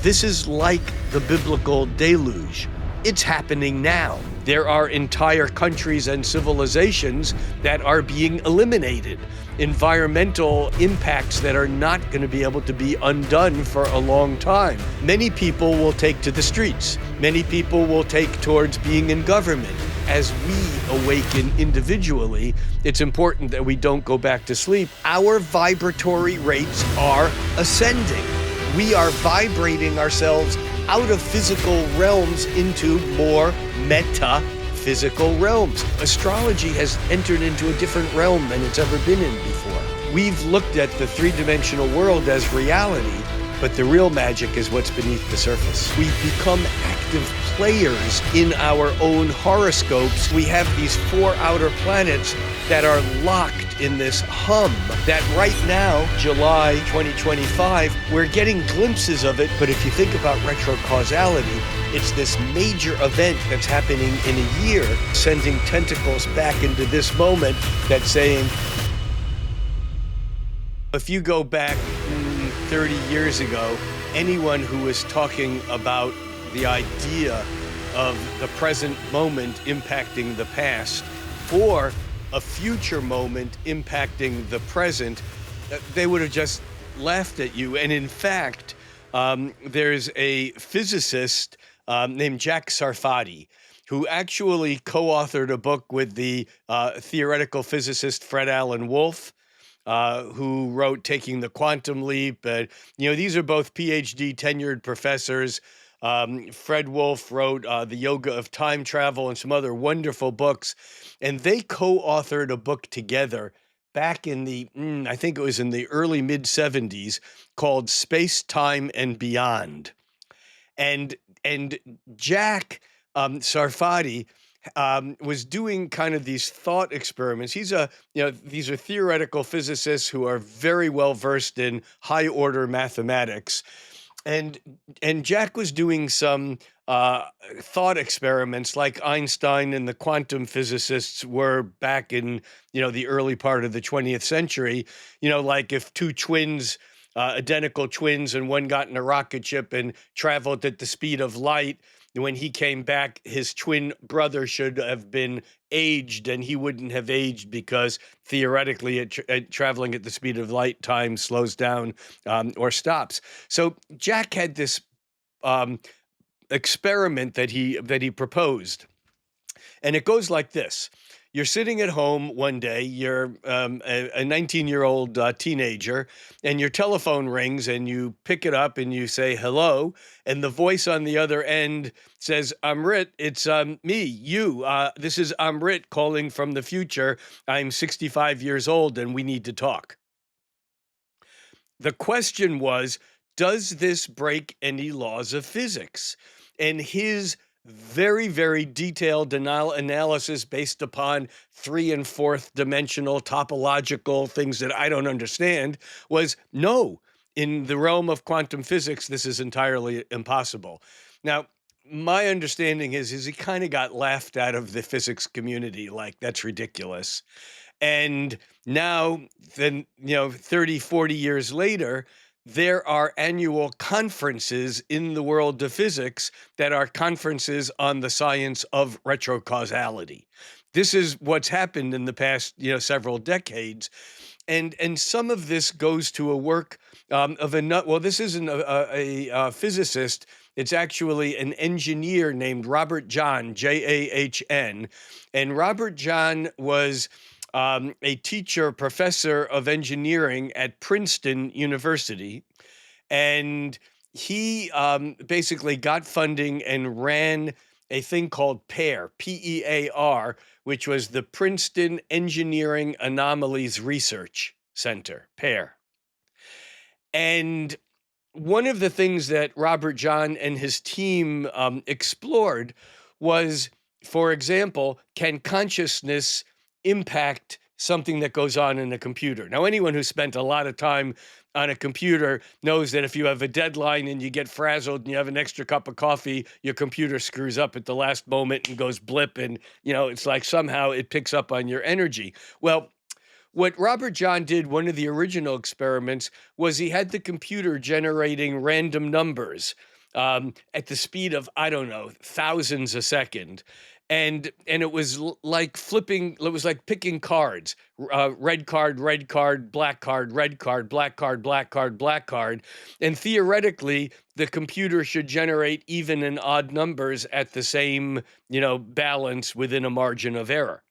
This is like the biblical deluge. It's happening now. There are entire countries and civilizations that are being eliminated. Environmental impacts that are not going to be able to be undone for a long time. Many people will take to the streets. Many people will take towards being in government. As we awaken individually, it's important that we don't go back to sleep. Our vibratory rates are ascending. We are vibrating ourselves out of physical realms into more metaphysical realms. Astrology has entered into a different realm than it's ever been in before. We've looked at the three-dimensional world as reality, but the real magic is what's beneath the surface. We've become active players in our own horoscopes. We have these four outer planets that are locked in this hum that right now, July 2025, we're getting glimpses of it. But if you think about retro-causality, it's this major event that's happening in a year, sending tentacles back into this moment that's saying, if you go back 30 years ago, anyone who was talking about the idea of the present moment impacting the past or a future moment impacting the present, they would have just laughed at you. And in fact, there's a physicist named Jack Sarfati who actually co-authored a book with the theoretical physicist Fred Alan Wolf, who wrote Taking the Quantum Leap. These are both PhD tenured professors. Fred Wolf wrote The Yoga of Time Travel and some other wonderful books. And they co-authored a book together back in the, I think it was in the early mid-70s, called Space, Time, and Beyond. And Jack Sarfati was doing kind of these thought experiments. These are theoretical physicists who are very well versed in high order mathematics. And Jack was doing some thought experiments like Einstein and the quantum physicists were back in, the early part of the 20th century. Like if two twins, identical twins, and one got in a rocket ship and traveled at the speed of light, when he came back, his twin brother should have been aged, and he wouldn't have aged because theoretically, traveling at the speed of light, time slows down or stops. So Jack had this experiment that he proposed, and it goes like this. You're sitting at home one day, you're a 19-year-old teenager, and your telephone rings and you pick it up and you say, hello, and the voice on the other end says, Amrit, it's me, you. This is Amrit calling from the future. I'm 65 years old and we need to talk. The question was, does this break any laws of physics? And his very, very detailed analysis based upon 3- and 4th dimensional topological things that I don't understand was no. In the realm of quantum physics, this is entirely impossible. Now, my understanding is he kind of got laughed out of the physics community, like that's ridiculous. And now, then, 30, 40 years later, there are annual conferences in the world of physics that are conferences on the science of retrocausality. This is what's happened in the past, several decades. And some of this goes to a work this isn't a physicist. It's actually an engineer named Robert Jahn, Jahn. And Robert Jahn was a teacher, professor of engineering at Princeton University. And he basically got funding and ran a thing called PEAR, P-E-A-R, which was the Princeton Engineering Anomalies Research Center, PEAR. And one of the things that Robert Jahn and his team explored was, for example, can consciousness impact something that goes on in a computer? Now, anyone who spent a lot of time on a computer knows that if you have a deadline and you get frazzled and you have an extra cup of coffee, your computer screws up at the last moment and goes blip, and it's like somehow it picks up on your energy. Well, what Robert John did, one of the original experiments, was he had the computer generating random numbers at the speed of, I don't know, thousands a second. And it was like flipping, it was like picking cards, red card, black card, red card, black card, black card, black card. And theoretically, the computer should generate even and odd numbers at the same, balance within a margin of error.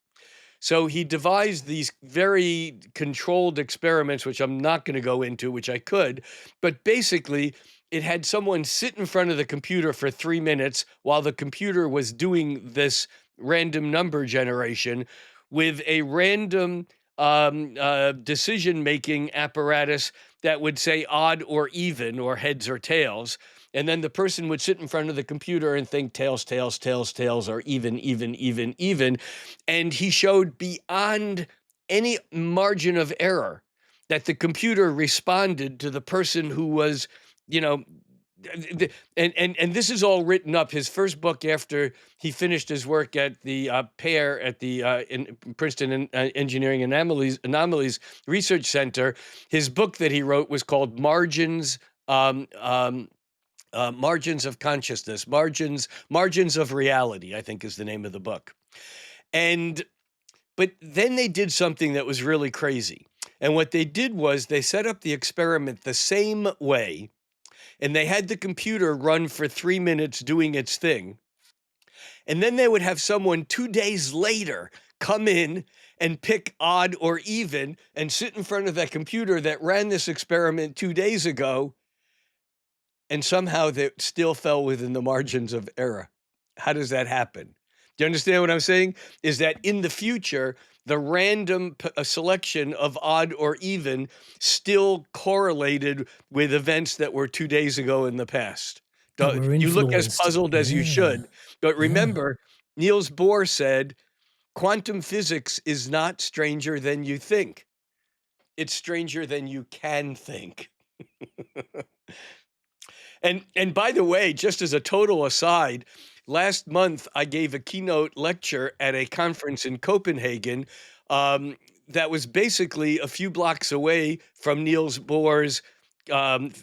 So he devised these very controlled experiments, which I'm not going to go into, which I could, but basically, it had someone sit in front of the computer for 3 minutes while the computer was doing this random number generation with a random decision making apparatus that would say odd or even or heads or tails. And then the person would sit in front of the computer and think tails, tails, tails, tails, or even, even, even, even. And he showed beyond any margin of error that the computer responded to the person who was, you know, and this is all written up. His first book after he finished his work at the pair at the in Princeton Engineering Anomalies Research Center, his book that he wrote was called Margins of Consciousness, Margins of Reality, I think is the name of the book. But then they did something that was really crazy. And what they did was they set up the experiment the same way, and they had the computer run for 3 minutes doing its thing. And then they would have someone 2 days later come in and pick odd or even and sit in front of that computer that ran this experiment 2 days ago, and somehow they still fell within the margins of error. How does that happen? Do you understand what I'm saying? Is that in the future, the random selection of odd or even still correlated with events that were 2 days ago in the past. That were You look as influenced. puzzled as you Yeah. should, but Yeah. remember, Niels Bohr said, quantum physics is not stranger than you think. It's stranger than you can think. And by the way, just as a total aside, last month I gave a keynote lecture at a conference in Copenhagen um, that was basically a few blocks away from Niels Bohr's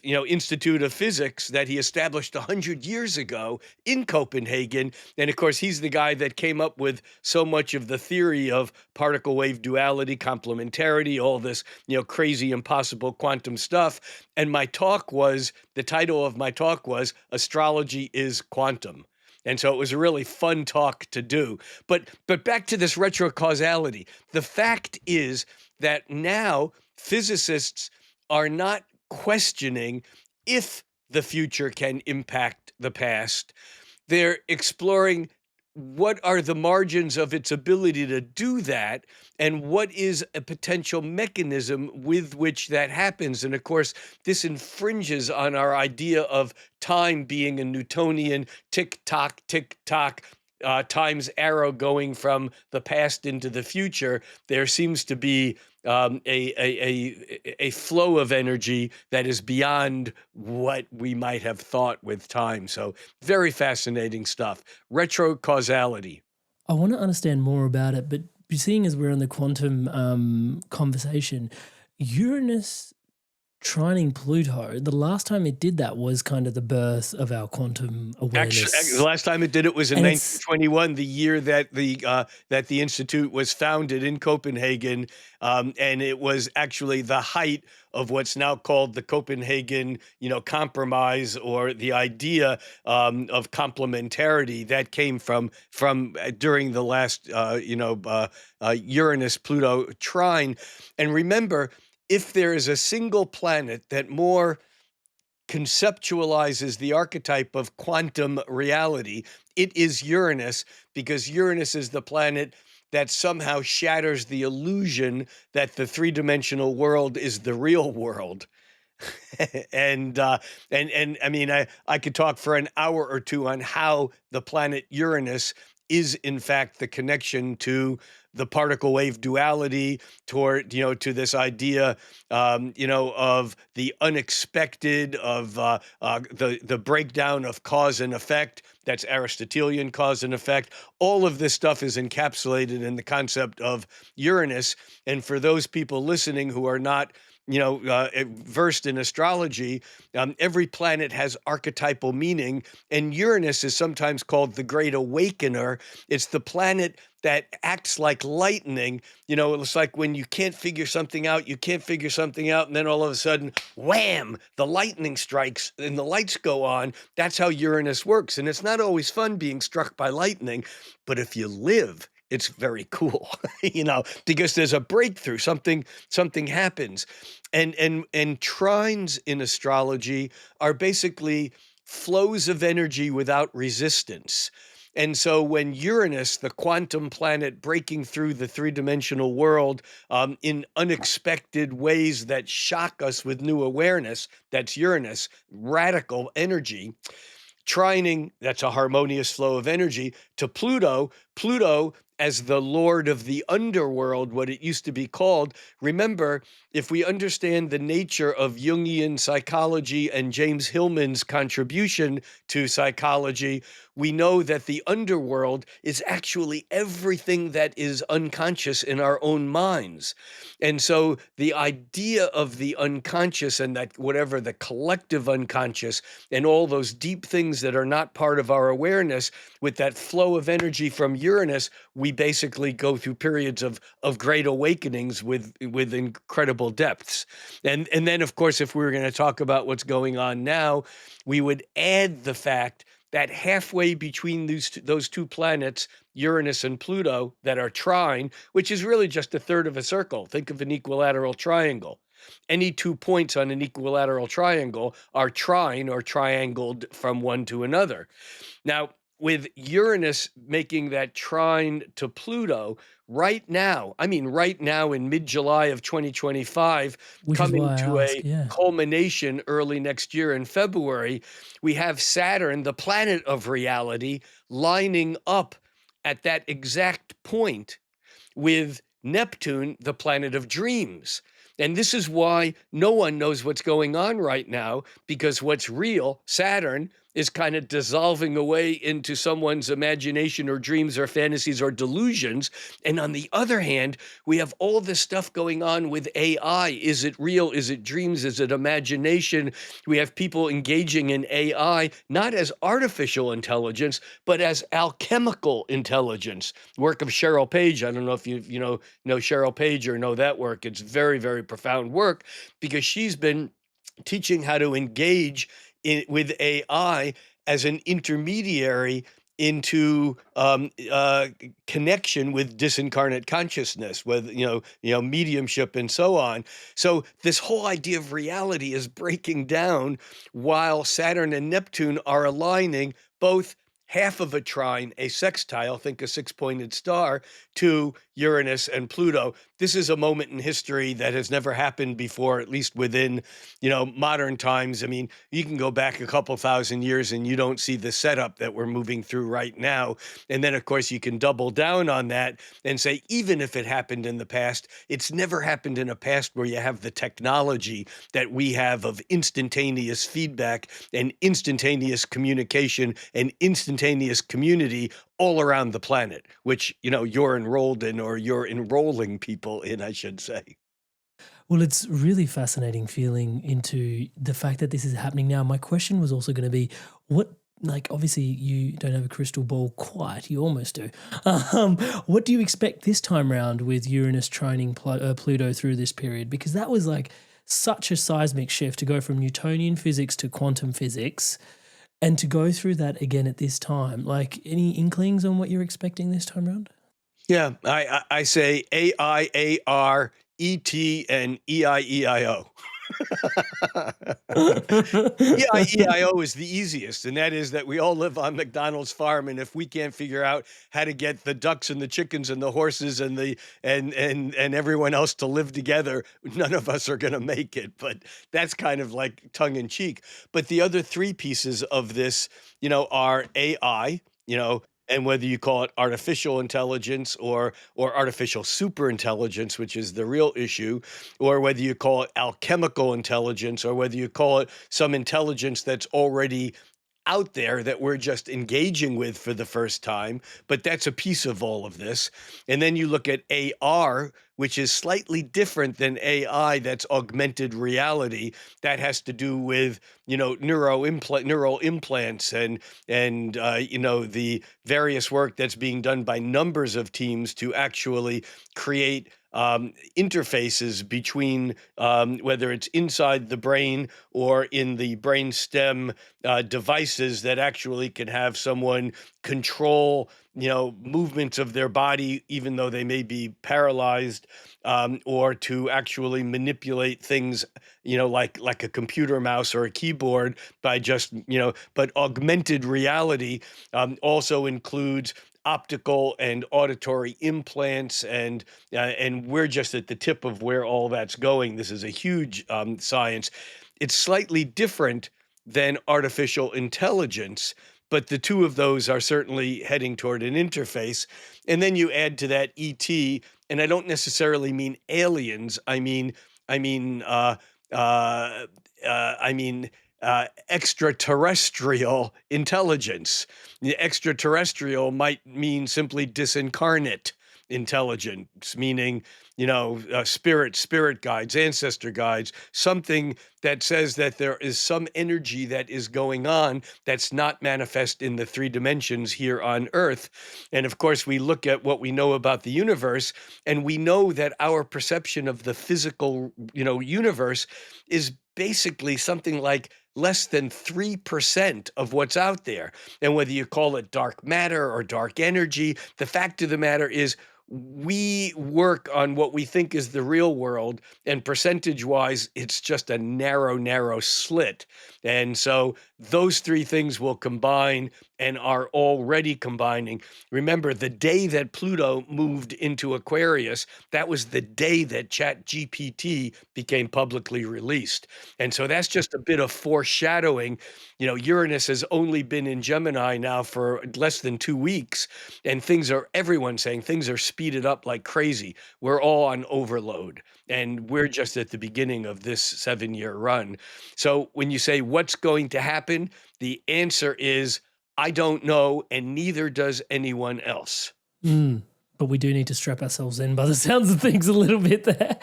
Institute of Physics that he established 100 years ago in Copenhagen. And of course, he's the guy that came up with so much of the theory of particle wave duality, complementarity, all this, crazy, impossible quantum stuff. And the title of my talk was Astrology is Quantum. And so it was a really fun talk to do. But back to this retrocausality. The fact is that now physicists are not questioning if the future can impact the past. They're exploring what are the margins of its ability to do that, and what is a potential mechanism with which that happens. And of course, this infringes on our idea of time being a Newtonian tick tock, times arrow going from the past into the future. There seems to be a flow of energy that is beyond what we might have thought with time. So very fascinating stuff. Retro-causality. I want to understand more about it, but seeing as we're on the quantum conversation, Uranus trining Pluto, the last time it did that was kind of the birth of our quantum Actually, awareness. the last time it did it was in And it's 1921, the year that the institute was founded in Copenhagen, and it was actually the height of what's now called the Copenhagen, Compromise, or the idea of complementarity that came from during the last Uranus Pluto trine. And remember, if there is a single planet that more conceptualizes the archetype of quantum reality, it is Uranus, because Uranus is the planet that somehow shatters the illusion that the three-dimensional world is the real world. And I mean, I could talk for an hour or two on how the planet Uranus is in fact the connection to the particle wave duality, toward, to this idea, of the unexpected, of the breakdown of cause and effect. That's Aristotelian cause and effect. All of this stuff is encapsulated in the concept of Uranus. And for those people listening who are not, versed in astrology, every planet has archetypal meaning, and Uranus is sometimes called the Great Awakener. It's the planet that acts like lightning. It's like when you can't figure something out, and then all of a sudden, wham, the lightning strikes and the lights go on. That's how Uranus works. And it's not always fun being struck by lightning, but if you live, it's very cool, because there's a breakthrough, something happens. And trines in astrology are basically flows of energy without resistance. And so when Uranus, the quantum planet breaking through the three-dimensional world in unexpected ways that shock us with new awareness, that's Uranus, radical energy, trining, that's a harmonious flow of energy, to Pluto. Pluto, as the lord of the underworld, what it used to be called. Remember, if we understand the nature of Jungian psychology and James Hillman's contribution to psychology, we know that the underworld is actually everything that is unconscious in our own minds. And so the idea of the unconscious, and that whatever the collective unconscious and all those deep things that are not part of our awareness, with that flow of energy from Uranus, we basically go through periods of great awakenings with incredible depths. And then, of course, if we were going to talk about what's going on now, we would add the fact that halfway between those two planets, Uranus and Pluto, that are trine, which is really just a third of a circle. Think of an equilateral triangle. Any 2 points on an equilateral triangle are trine, or triangled from one to another. Now, with Uranus making that trine to Pluto right now in mid-July of 2025, Which is coming why I to ask, a yeah. culmination early next year in February, we have Saturn, the planet of reality, lining up at that exact point with Neptune, the planet of dreams. And this is why no one knows what's going on right now, because what's real, Saturn, is kind of dissolving away into someone's imagination or dreams or fantasies or delusions. And on the other hand, we have all this stuff going on with AI. Is it real? Is it dreams? Is it imagination? We have people engaging in AI, not as artificial intelligence, but as alchemical intelligence. Work of Cheryl Page. I don't know if you know Cheryl Page or know that work. It's very, very profound work, because she's been teaching how to engage with AI as an intermediary into connection with disincarnate consciousness, with mediumship and so on. So this whole idea of reality is breaking down while Saturn and Neptune are aligning, both half of a trine, a sextile, think a six-pointed star, to Uranus and Pluto. This is a moment in history that has never happened before, at least within, modern times. I mean, you can go back a couple thousand years and you don't see the setup that we're moving through right now. And then, of course, you can double down on that and say, even if it happened in the past, it's never happened in a past where you have the technology that we have of instantaneous feedback and instantaneous communication and instantaneous community all around the planet, which, you're enrolled in, or you're enrolling people in, I should say. Well, it's really fascinating feeling into the fact that this is happening now. My question was also going to be, what, like, obviously you don't have a crystal ball quite, you almost do. What do you expect this time round with Uranus trining Pluto through this period? Because that was like such a seismic shift to go from Newtonian physics to quantum physics, and to go through that again at this time. Like, any inklings on what you're expecting this time around? Yeah, I say AIARET and EIEIO. EIEIO is the easiest, and that is that we all live on McDonald's farm, and if we can't figure out how to get the ducks and the chickens and the horses and the and everyone else to live together, none of us are going to make it. But that's kind of like tongue in cheek. But the other three pieces of this, are AI, And whether you call it artificial intelligence or artificial superintelligence, which is the real issue, or whether you call it alchemical intelligence, or whether you call it some intelligence that's already out there that we're just engaging with for the first time, but that's a piece of all of this. And then you look at AR, which is slightly different than AI, that's augmented reality. That has to do with, neural implants and the various work that's being done by numbers of teams to actually create interfaces between whether it's inside the brain or in the brain stem devices that actually can have someone control movements of their body even though they may be paralyzed, or to actually manipulate things like a computer mouse or a keyboard by just but augmented reality also includes optical and auditory implants, and we're just at the tip of where all that's going. This is a huge science. It's slightly different than artificial intelligence, but the two of those are certainly heading toward an interface. And then you add to that ET, and I don't necessarily mean aliens. I mean, uh, uh, I mean extraterrestrial intelligence. The extraterrestrial might mean simply disincarnate intelligence, meaning, spirit guides, ancestor guides, something that says that there is some energy that is going on that's not manifest in the three dimensions here on Earth. And of course, we look at what we know about the universe, and we know that our perception of the physical, universe is basically something like less than 3% of what's out there. And whether you call it dark matter or dark energy, the fact of the matter is we work on what we think is the real world, and percentage-wise, it's just a narrow slit. And so those three things will combine and are already combining. Remember, the day that Pluto moved into Aquarius, that was the day that ChatGPT became publicly released. And so that's just a bit of foreshadowing. Uranus has only been in Gemini now for less than 2 weeks, and everyone's saying things are speeded up like crazy. We're all on overload, and we're just at the beginning of this 7-year run. So when you say what's going to happen, the answer is I don't know, and neither does anyone else. But we do need to strap ourselves in by the sounds of things a little bit there.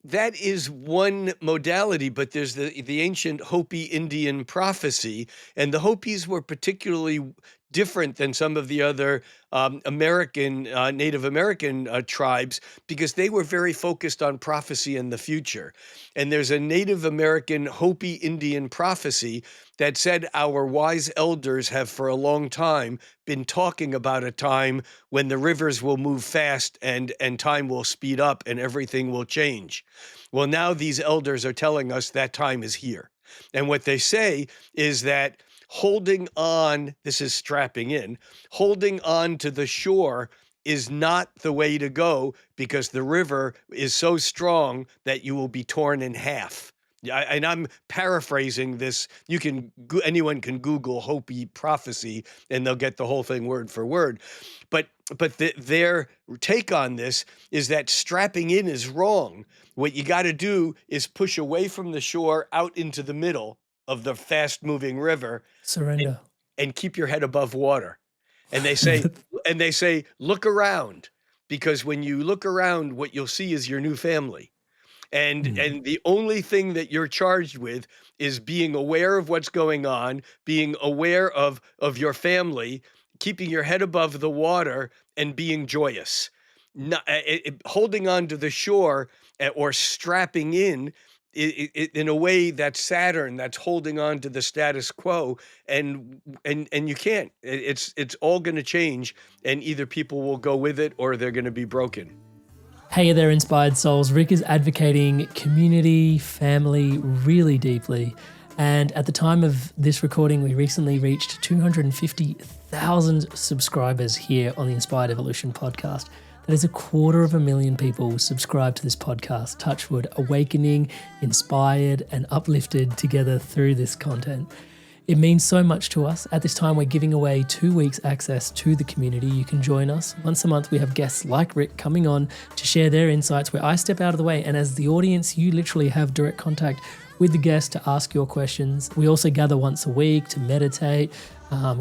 That is one modality, but there's the ancient Hopi Indian prophecy, and the Hopis were particularly different than some of the other Native American tribes because they were very focused on prophecy in the future. And there's a Native American Hopi Indian prophecy that said our wise elders have for a long time been talking about a time when the rivers will move fast and time will speed up and everything will change. Well, now these elders are telling us that time is here. And what they say is that holding on, this is strapping in, holding on to the shore is not the way to go because the river is so strong that you will be torn in half. And I'm paraphrasing this. Anyone can Google Hopi prophecy and they'll get the whole thing word for word. But their take on this is that strapping in is wrong. What you got to do is push away from the shore out into the middle of the fast-moving river. Surrender. And keep your head above water. And they say, look around, because when you look around, what you'll see is your new family. And the only thing that you're charged with is being aware of what's going on, being aware of your family, keeping your head above the water, and being joyous. Holding on to the shore or strapping in a way that's Saturn, that's holding on to the status quo, and you can't. It's all going to change, and either people will go with it or they're going to be broken. Hey there, Inspired Souls. Rick is advocating community, family really deeply. And at the time of this recording, we recently reached 250,000 subscribers here on the Inspired Evolution podcast. That is 250,000 people subscribed to this podcast. Touchwood, awakening, inspired, and uplifted together through this content. It means so much to us. At this time, we're giving away 2 weeks access to the community. You can join us. Once a month, we have guests like Rick coming on to share their insights where I step out of the way. And as the audience, you literally have direct contact with the guest to ask your questions. We also gather once a week to meditate,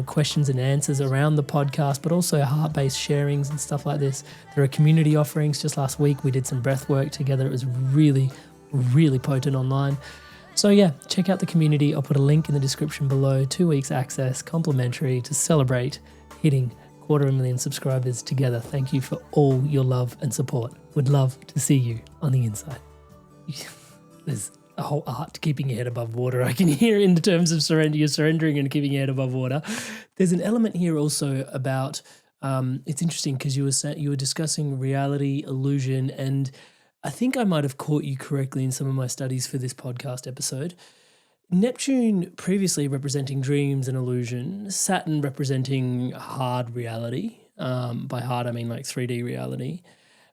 questions and answers around the podcast, but also heart-based sharings and stuff like this. There are community offerings. Just last week, we did some breath work together. It was really, really potent online. So yeah, check out the community. I'll put a link in the description below. 2 weeks access, complimentary, to celebrate hitting 250,000 subscribers together. Thank you for all your love and support. Would love to see you on the inside. There's a whole art to keeping your head above water, I can hear, in the terms of surrender. You're surrendering and keeping your head above water. There's an element here also about, it's interesting because you were discussing reality, illusion, and I think I might have caught you correctly in some of my studies for this podcast episode. Neptune previously representing dreams and illusion, Saturn representing hard reality. By hard, I mean like 3D reality.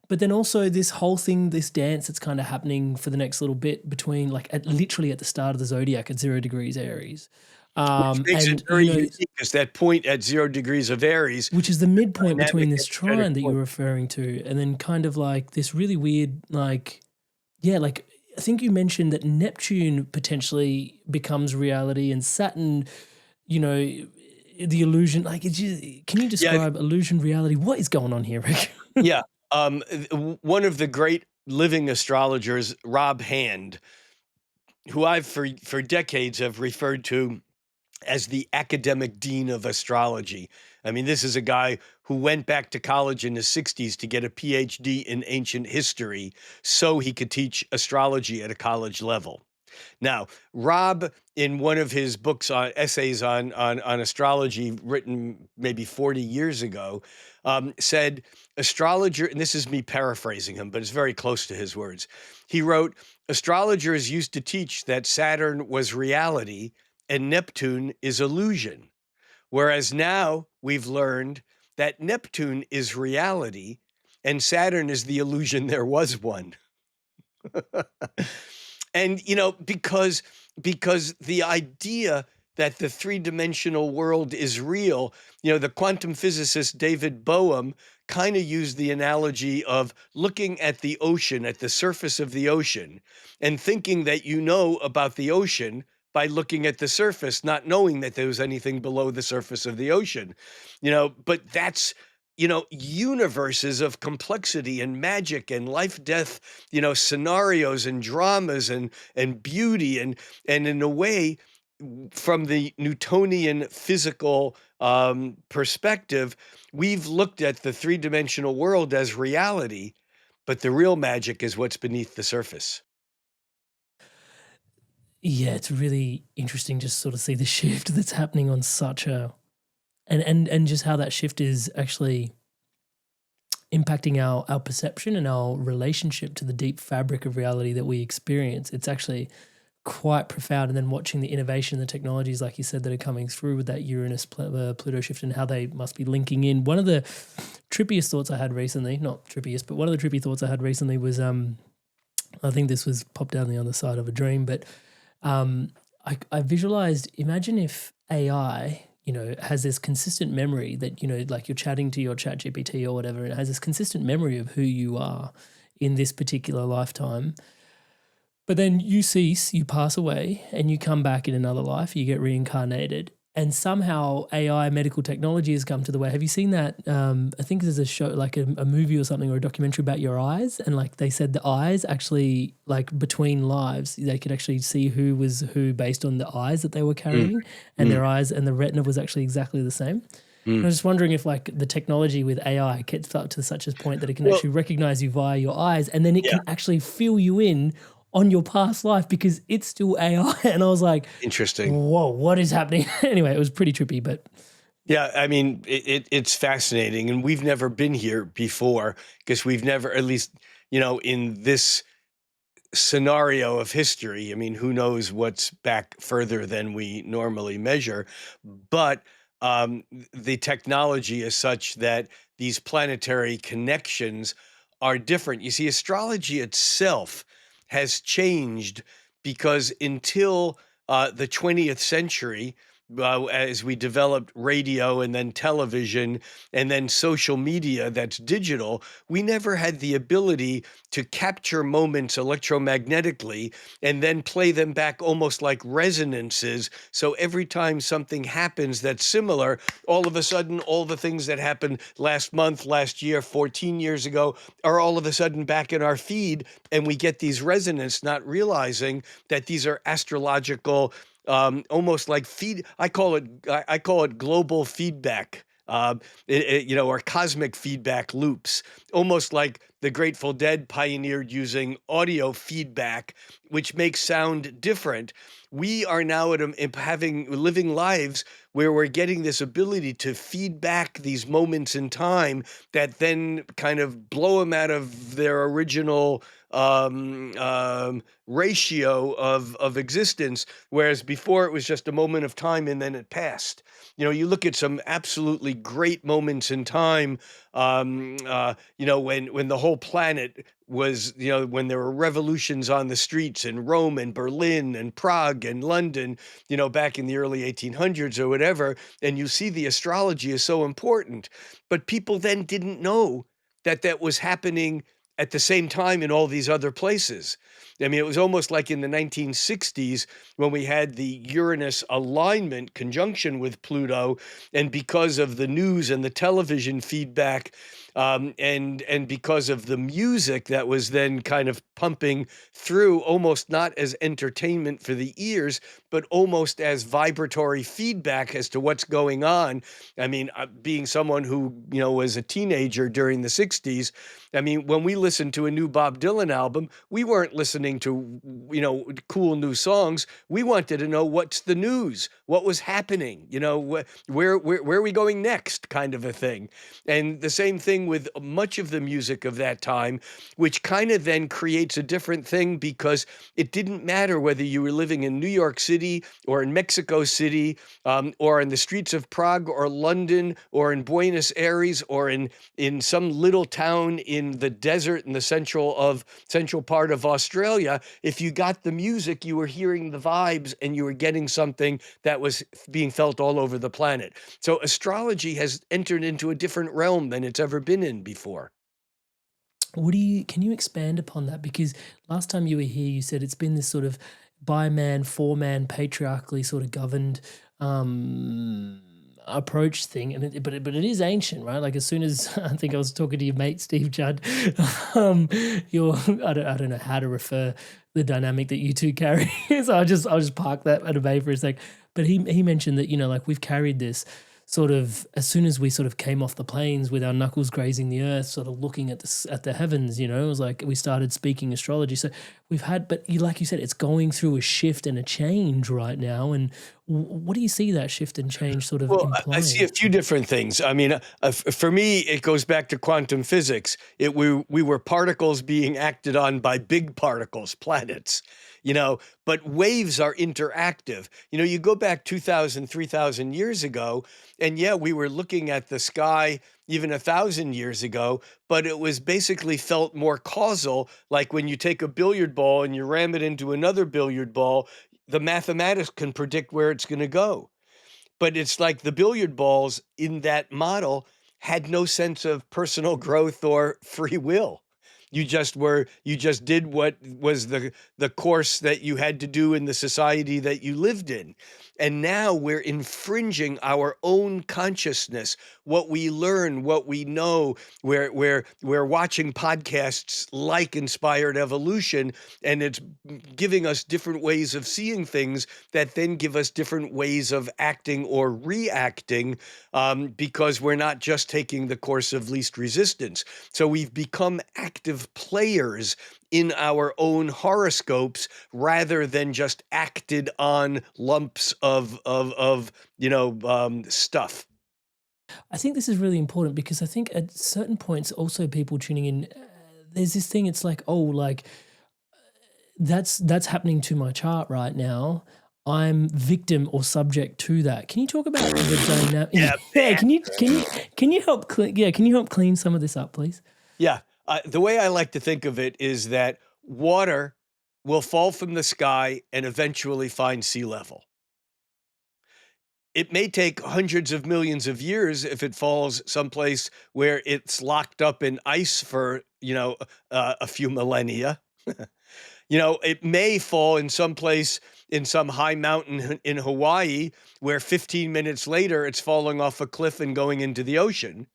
But then also this whole thing, this dance that's kind of happening for the next little bit between literally at the start of the zodiac at 0 degrees Aries. Which makes it very unique, is that point at 0 degrees of Aries. Which is the midpoint dynamic between this trine that energetic you're point. referring to, and then kind of like this really weird, I think you mentioned that Neptune potentially becomes reality and Saturn, the illusion. Can you describe illusion, reality? What is going on here, Rick? Yeah. One of the great living astrologers, Rob Hand, who I've for decades have referred to as the academic dean of astrology. I mean, this is a guy who went back to college in the 60s to get a PhD in ancient history so he could teach astrology at a college level. Now, Rob, in one of his books on essays on astrology, written maybe 40 years ago, said astrologer, and this is me paraphrasing him, but it's very close to his words. He wrote, astrologers used to teach that Saturn was reality and Neptune is illusion, whereas now we've learned that Neptune is reality and Saturn is the illusion there was one. And because the idea that the three-dimensional world is real, the quantum physicist David Bohm kind of used the analogy of looking at the ocean, at the surface of the ocean, and thinking that you know about the ocean by looking at the surface, not knowing that there was anything below the surface of the ocean. But that's universes of complexity and magic and life death, scenarios and dramas and beauty and in a way, from the Newtonian physical perspective, we've looked at the three-dimensional world as reality, but the real magic is what's beneath the surface. Yeah, it's really interesting just sort of see the shift that's happening on such a and just how that shift is actually impacting our perception and our relationship to the deep fabric of reality that we experience. It's actually quite profound. And then watching the innovation, the technologies, like you said, that are coming through with that Uranus Pluto shift and how they must be linking in. One of the trippiest thoughts I had recently, not trippiest, but one of the trippy thoughts I had recently was, I think this was popped down the other side of a dream, but I visualized, imagine if AI, has this consistent memory that, like you're chatting to your chat GPT or whatever, and it has this consistent memory of who you are in this particular lifetime. But then you cease, you pass away, and you come back in another life, you get reincarnated. And somehow AI medical technology has come to the way. Have you seen that? I think there's a show, like a movie or something, or a documentary about your eyes. And like they said the eyes actually, like between lives, they could actually see who was who based on the eyes that they were carrying. And their eyes and the retina was actually exactly the same. I was just wondering if like the technology with AI gets up to such a point that it can actually recognize you via your eyes, and then it can actually fill you in on your past life because it's still AI. And I was like, interesting. Whoa, what is happening? Anyway, it was pretty trippy, but yeah, I mean, it's fascinating. And we've never been here before because we've never, at least, in this scenario of history, I mean, who knows what's back further than we normally measure, but the technology is such that these planetary connections are different. You see, astrology itself has changed because until the 20th century, as we developed radio and then television and then social media that's digital, we never had the ability to capture moments electromagnetically and then play them back almost like resonances. So every time something happens that's similar, all of a sudden, all the things that happened last month, last year, 14 years ago are all of a sudden back in our feed. And we get these resonance, not realizing that these are astrological, almost like feed. I call it global feedback. Or cosmic feedback loops, almost like the Grateful Dead pioneered using audio feedback, which makes sound different. We are now living lives where we're getting this ability to feed back these moments in time that then kind of blow them out of their original ratio of existence, whereas before it was just a moment of time and then it passed. You look at some absolutely great moments in time, when the whole planet was, when there were revolutions on the streets in Rome and Berlin and Prague and London, back in the early 1800s or whatever, and you see the astrology is so important. But people then didn't know that that was happening at the same time in all these other places. I mean, it was almost like in the 1960s when we had the Uranus alignment conjunction with Pluto, and because of the news and the television feedback, and because of the music that was then kind of pumping through, almost not as entertainment for the ears, but almost as vibratory feedback as to what's going on. I mean, being someone who, was a teenager during the 60s, I mean, when we listened to a new Bob Dylan album, we weren't listening to, cool new songs. We wanted to know what's the news, what was happening, where are we going next, kind of a thing. And the same thing with much of the music of that time, which kind of then creates a different thing, because it didn't matter whether you were living in New York City or in Mexico City, or in the streets of Prague or London or in Buenos Aires or in some little town in the desert in the central part of Australia. If you got the music, you were hearing the vibes and you were getting something that was being felt all over the planet. So astrology has entered into a different realm than it's ever been in before. Can you expand upon that? Because last time you were here, you said it's been this sort of by man, for man, patriarchally sort of governed approach thing, and but it is ancient, right? Like as soon as I think I was talking to your mate Steve Judd, your I don't know how to refer the dynamic that you two carry, so I'll just park that at a bay for a sec. But he mentioned that like we've carried this sort of as soon as we sort of came off the plains with our knuckles grazing the earth, sort of looking at the heavens. It was like we started speaking astrology. So we've had, but like you said, it's going through a shift and a change right now. And what do you see that shift and change sort of Well, I see a implying? few different things. I mean, for me, it goes back to quantum physics. We were particles being acted on by big particles, planets, but waves are interactive. You go back 2,000, 3,000 years ago, and yeah, we were looking at the sky even 1,000 years ago, but it was basically felt more causal, like when you take a billiard ball and you ram it into another billiard ball, the mathematics can predict where it's going to go. But it's like the billiard balls in that model had no sense of personal growth or free will. You just did what was the course that you had to do in the society that you lived in. And now we're infringing our own consciousness, what we learn, what we know. We're watching podcasts like Inspired Evolution, and it's giving us different ways of seeing things that then give us different ways of acting or reacting, because we're not just taking the course of least resistance. So we've become active players in our own horoscopes rather than just acted on lumps of stuff. I think this is really important because I think at certain points, also people tuning in, there's this thing. It's like, oh, like that's happening to my chart right now. I'm victim or subject to that. Can you talk about the dynamic? Yeah, Yeah, can you help clean? Yeah, can you help clean some of this up, please? yeah. The way I like to think of it is that water will fall from the sky and eventually find sea level. It may take hundreds of millions of years if it falls someplace where it's locked up in ice for, a few millennia. It may fall in some place in some high mountain in Hawaii where 15 minutes later it's falling off a cliff and going into the ocean.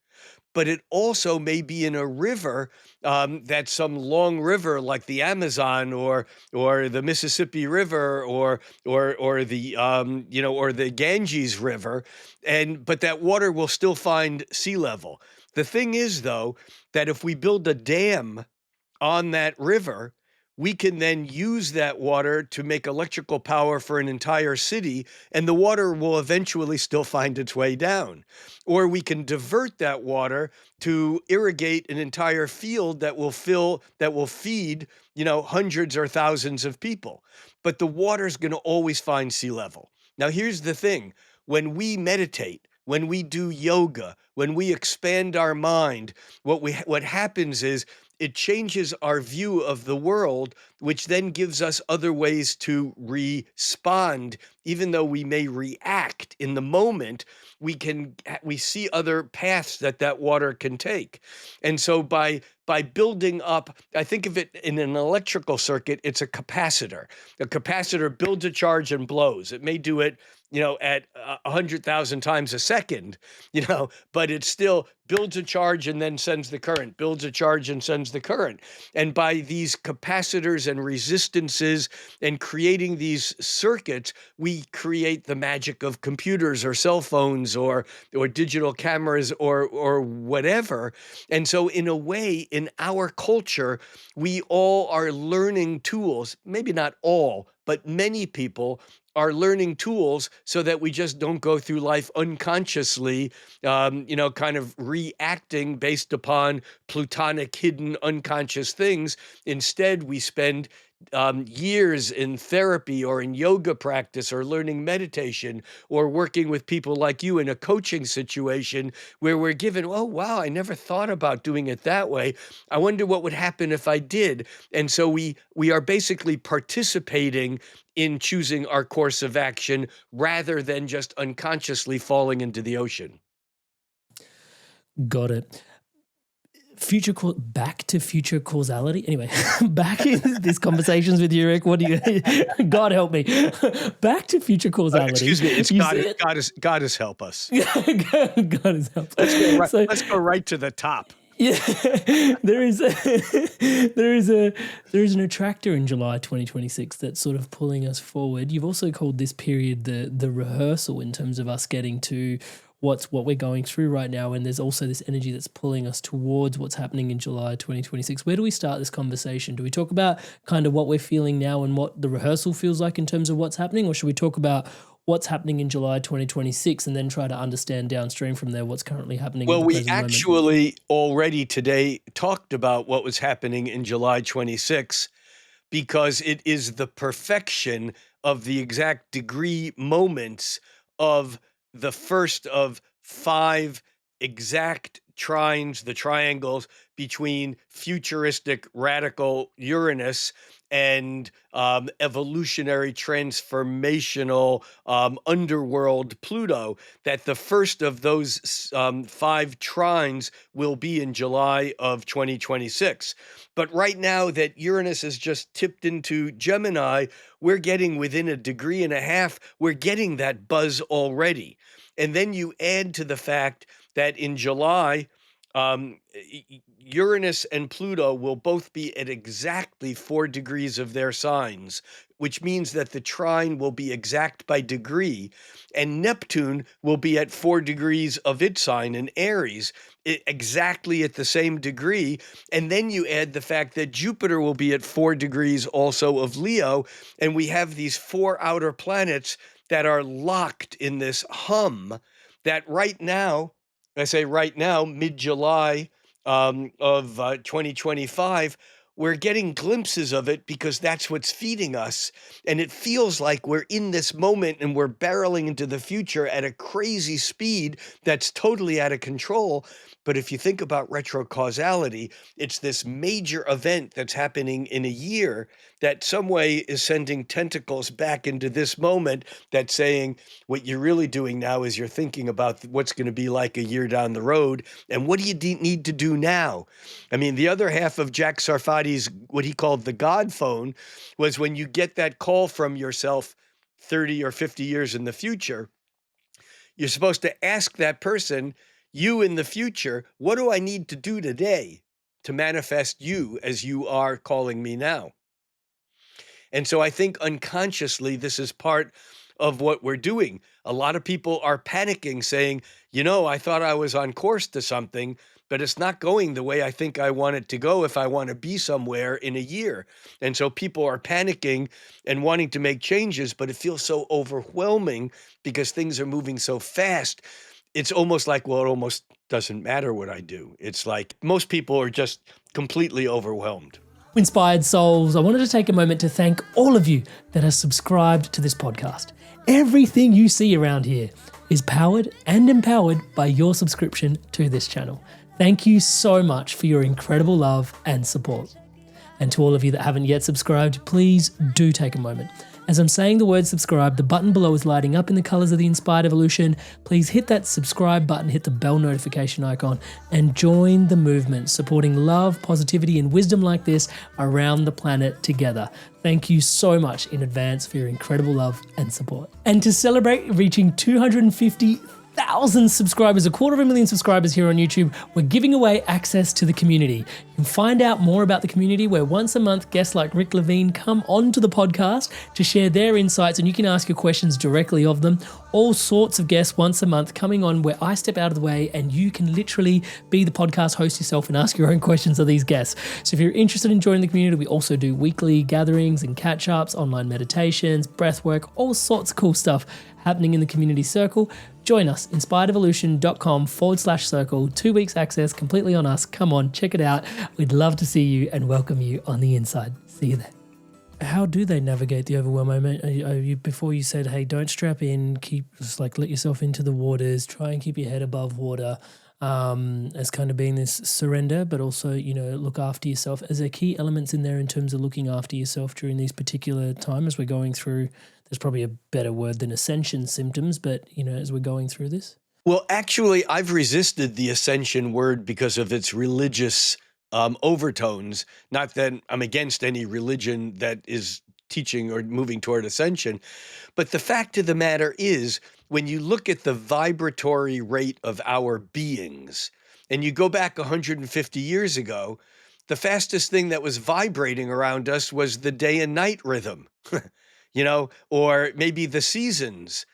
But it also may be in a river, that's some long river like the Amazon or the Mississippi River or the or the Ganges River, but that water will still find sea level. The thing is, though, that if we build a dam on that river, we can then use that water to make electrical power for an entire city, and the water will eventually still find its way down. Or we can divert that water to irrigate an entire field that will feed, hundreds or thousands of people. But the water is going to always find sea level. Now, here's the thing. When we meditate, when we do yoga, when we expand our mind, what happens is it changes our view of the world, which then gives us other ways to respond. Even though we may react in the moment, we see other paths that water can take. And so by building up, I think of it in an electrical circuit, it's a capacitor. A capacitor builds a charge and blows. It may do it, at 100,000 times a second, but it still builds a charge and then sends the current, builds a charge and sends the current. And by these capacitors and resistances and creating these circuits, we create the magic of computers or cell phones or digital cameras or whatever. And so in a way, in our culture, we all are learning tools, maybe not all, but many people are learning tools so that we just don't go through life unconsciously, kind of reacting based upon plutonic, hidden, unconscious things. Instead, we spend years in therapy or in yoga practice or learning meditation or working with people like you in a coaching situation where we're given, oh, wow, I never thought about doing it that way. I wonder what would happen if I did. And so we are basically participating in choosing our course of action rather than just unconsciously falling into the ocean. Got it. Back to future causality. Anyway, back in these conversations with you, Rick. What do you? God help me. Back to future causality. Excuse me. It's God has help us. God has help. Let's go right to the top. Yeah, there is an attractor in July 2026 that's sort of pulling us forward. You've also called this period the rehearsal in terms of us getting to what we're going through right now, and there's also this energy that's pulling us towards what's happening in July 2026. Where do we start this conversation? Do we talk about kind of what we're feeling now and what the rehearsal feels like in terms of what's happening, or should we talk about what's happening in July 2026 and then try to understand downstream from there what's currently happening? Well, we actually already today talked about what was happening in July 26 because it is the perfection of the exact degree moments of the first of 5 exact trines, the triangles between futuristic radical Uranus and evolutionary transformational underworld Pluto, that the first of those 5 trines will be in July of 2026. But right now that Uranus has just tipped into Gemini, we're getting within a degree and a half, we're getting that buzz already. And then you add to the fact that in July, Uranus and Pluto will both be at exactly 4 degrees of their signs, which means that the trine will be exact by degree, and Neptune will be at 4 degrees of its sign in Aries, exactly at the same degree. And then you add the fact that Jupiter will be at 4 degrees also of Leo, and we have these 4 outer planets that are locked in this hum that right now, I say right now, mid-July of 2025, we're getting glimpses of it because that's what's feeding us. And it feels like we're in this moment and we're barreling into the future at a crazy speed that's totally out of control. But if you think about retrocausality, it's this major event that's happening in a year that some way is sending tentacles back into this moment, that's saying what you're really doing now is you're thinking about what's going to be like a year down the road. And what do you need to do now? I mean, the other half of Jack Sarfati's, what he called the God phone, was when you get that call from yourself 30 or 50 years in the future, you're supposed to ask that person, you in the future, what do I need to do today to manifest you as you are calling me now? And so I think unconsciously, this is part of what we're doing. A lot of people are panicking, saying, I thought I was on course to something, but it's not going the way I think I want it to go if I want to be somewhere in a year. And so people are panicking and wanting to make changes, but it feels so overwhelming because things are moving so fast. It's almost like, well, it almost doesn't matter what I do. It's like most people are just completely overwhelmed. Inspired souls, I wanted to take a moment to thank all of you that are subscribed to this podcast. Everything you see around here is powered and empowered by your subscription to this channel. Thank you so much for your incredible love and support. And to all of you that haven't yet subscribed, please do take a moment. As I'm saying the word subscribe, the button below is lighting up in the colors of the Inspired Evolution. Please hit that subscribe button, hit the bell notification icon, and join the movement supporting love, positivity, and wisdom like this around the planet together. Thank you so much in advance for your incredible love and support. And to celebrate reaching 250,000 subscribers, 250,000 subscribers here on YouTube, we're giving away access to the community. You can find out more about the community where once a month guests like Rick Levine come onto the podcast to share their insights, and you can ask your questions directly of them. All sorts of guests once a month coming on where I step out of the way and you can literally be the podcast host yourself and ask your own questions of these guests. So if you're interested in joining the community, we also do weekly gatherings and catch-ups, online meditations, breathwork, all sorts of cool stuff happening in the community circle. Join us, inspiredevolution.com/circle, 2 weeks access completely on us. Come on, check it out. We'd love to see you and welcome you on the inside. See you there. How do they navigate the overwhelm? I mean, before you said, hey, don't strap in, let yourself into the waters, try and keep your head above water, as kind of being this surrender, but also, look after yourself. Is there key elements in there in terms of looking after yourself during these particular times as we're going through? There's probably a better word than ascension symptoms, but, as we're going through this? Well, actually, I've resisted the ascension word because of its religious overtones. Not that I'm against any religion that is teaching or moving toward ascension, but the fact of the matter is, when you look at the vibratory rate of our beings, and you go back 150 years ago, the fastest thing that was vibrating around us was the day and night rhythm, or maybe the seasons.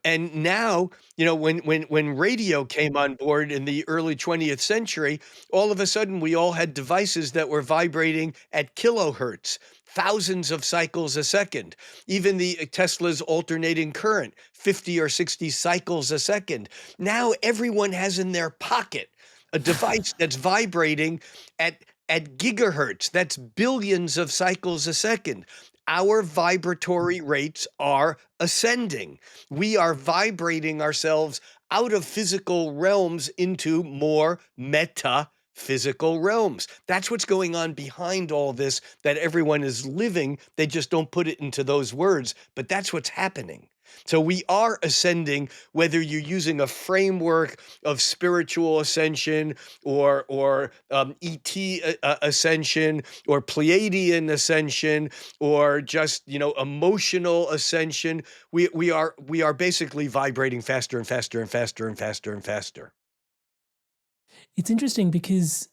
And now, when radio came on board in the early 20th century, all of a sudden we all had devices that were vibrating at kilohertz, thousands of cycles a second. Even the Tesla's alternating current, 50 or 60 cycles a second. Now everyone has in their pocket a device that's vibrating at gigahertz. That's billions of cycles a second. Our vibratory rates are ascending. We are vibrating ourselves out of physical realms into more metaphysical realms. That's what's going on behind all this that everyone is living. They just don't put it into those words, but that's what's happening. So we are ascending, whether you're using a framework of spiritual ascension or ET ascension or Pleiadian ascension or just emotional ascension. We are basically vibrating faster and faster and faster and faster and faster. It's interesting because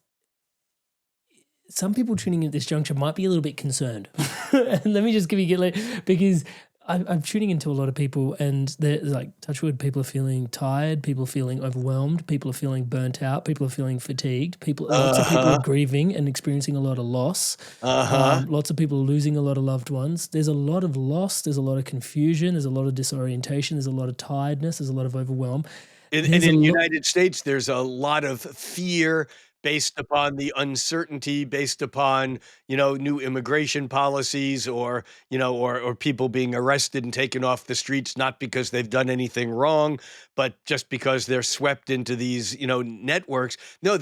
some people tuning in at this juncture might be a little bit concerned. And let me just give you because I'm tuning into a lot of people, and they're like, touch wood, people are feeling tired, people are feeling overwhelmed, people are feeling burnt out, people are feeling fatigued, lots of people are grieving and experiencing a lot of loss. Lots of people are losing a lot of loved ones. There's a lot of loss, there's a lot of confusion, there's a lot of disorientation, there's a lot of tiredness, there's a lot of overwhelm. And in the United States, there's a lot of fear, based upon the uncertainty, based upon, new immigration policies, or, or people being arrested and taken off the streets, not because they've done anything wrong, but just because they're swept into these, networks. No,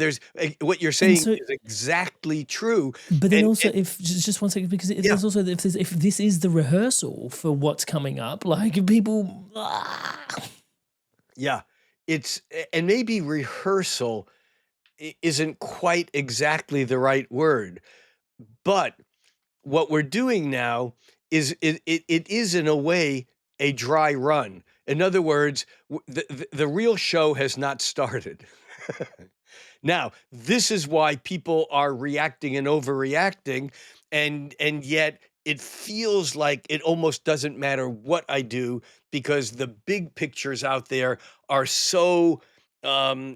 what you're And saying so, is exactly true. but then also, And if just one second, because yeah, there's also, if this is the rehearsal for what's coming up, like people, yeah, and maybe rehearsal isn't quite exactly the right word, but what we're doing now is it is in a way a dry run. In other words, the real show has not started. Now, this is why people are reacting and overreacting, and yet it feels like it almost doesn't matter what I do, because the big pictures out there are so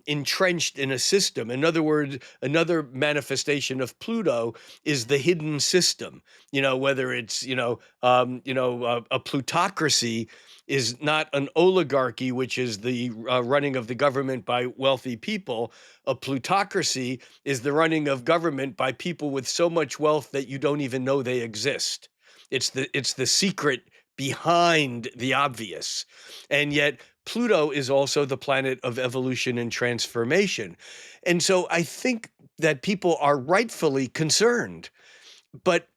entrenched in a system. In other words, another manifestation of Pluto is the hidden system. Whether it's a plutocracy is not an oligarchy, which is the running of the government by wealthy people. A plutocracy is the running of government by people with so much wealth that you don't even know they exist. It's the secret behind the obvious. And yet Pluto is also the planet of evolution and transformation. And so I think that people are rightfully concerned. But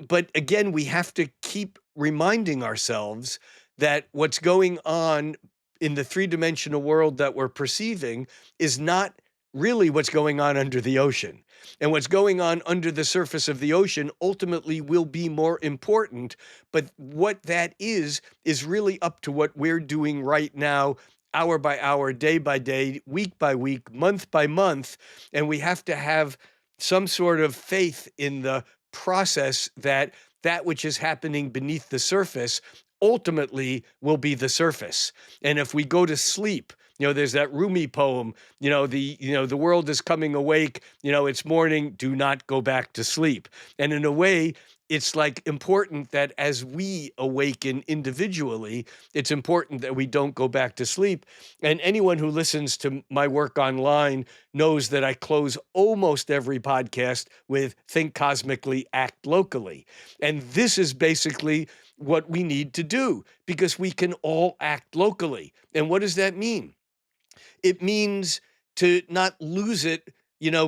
but again, we have to keep reminding ourselves that what's going on in the three-dimensional world that we're perceiving is not really what's going on under the ocean. And what's going on under the surface of the ocean ultimately will be more important, but what that is really up to what we're doing right now, hour by hour, day by day, week by week, month by month, and we have to have some sort of faith in the process that that which is happening beneath the surface ultimately will be the surface. And if we go to sleep, there's that Rumi poem, the world is coming awake, it's morning, do not go back to sleep. And in a way, it's like important that as we awaken individually, it's important that we don't go back to sleep. And anyone who listens to my work online knows that I close almost every podcast with think cosmically, act locally. And this is basically what we need to do, because we can all act locally. And what does that mean? It means to not lose it,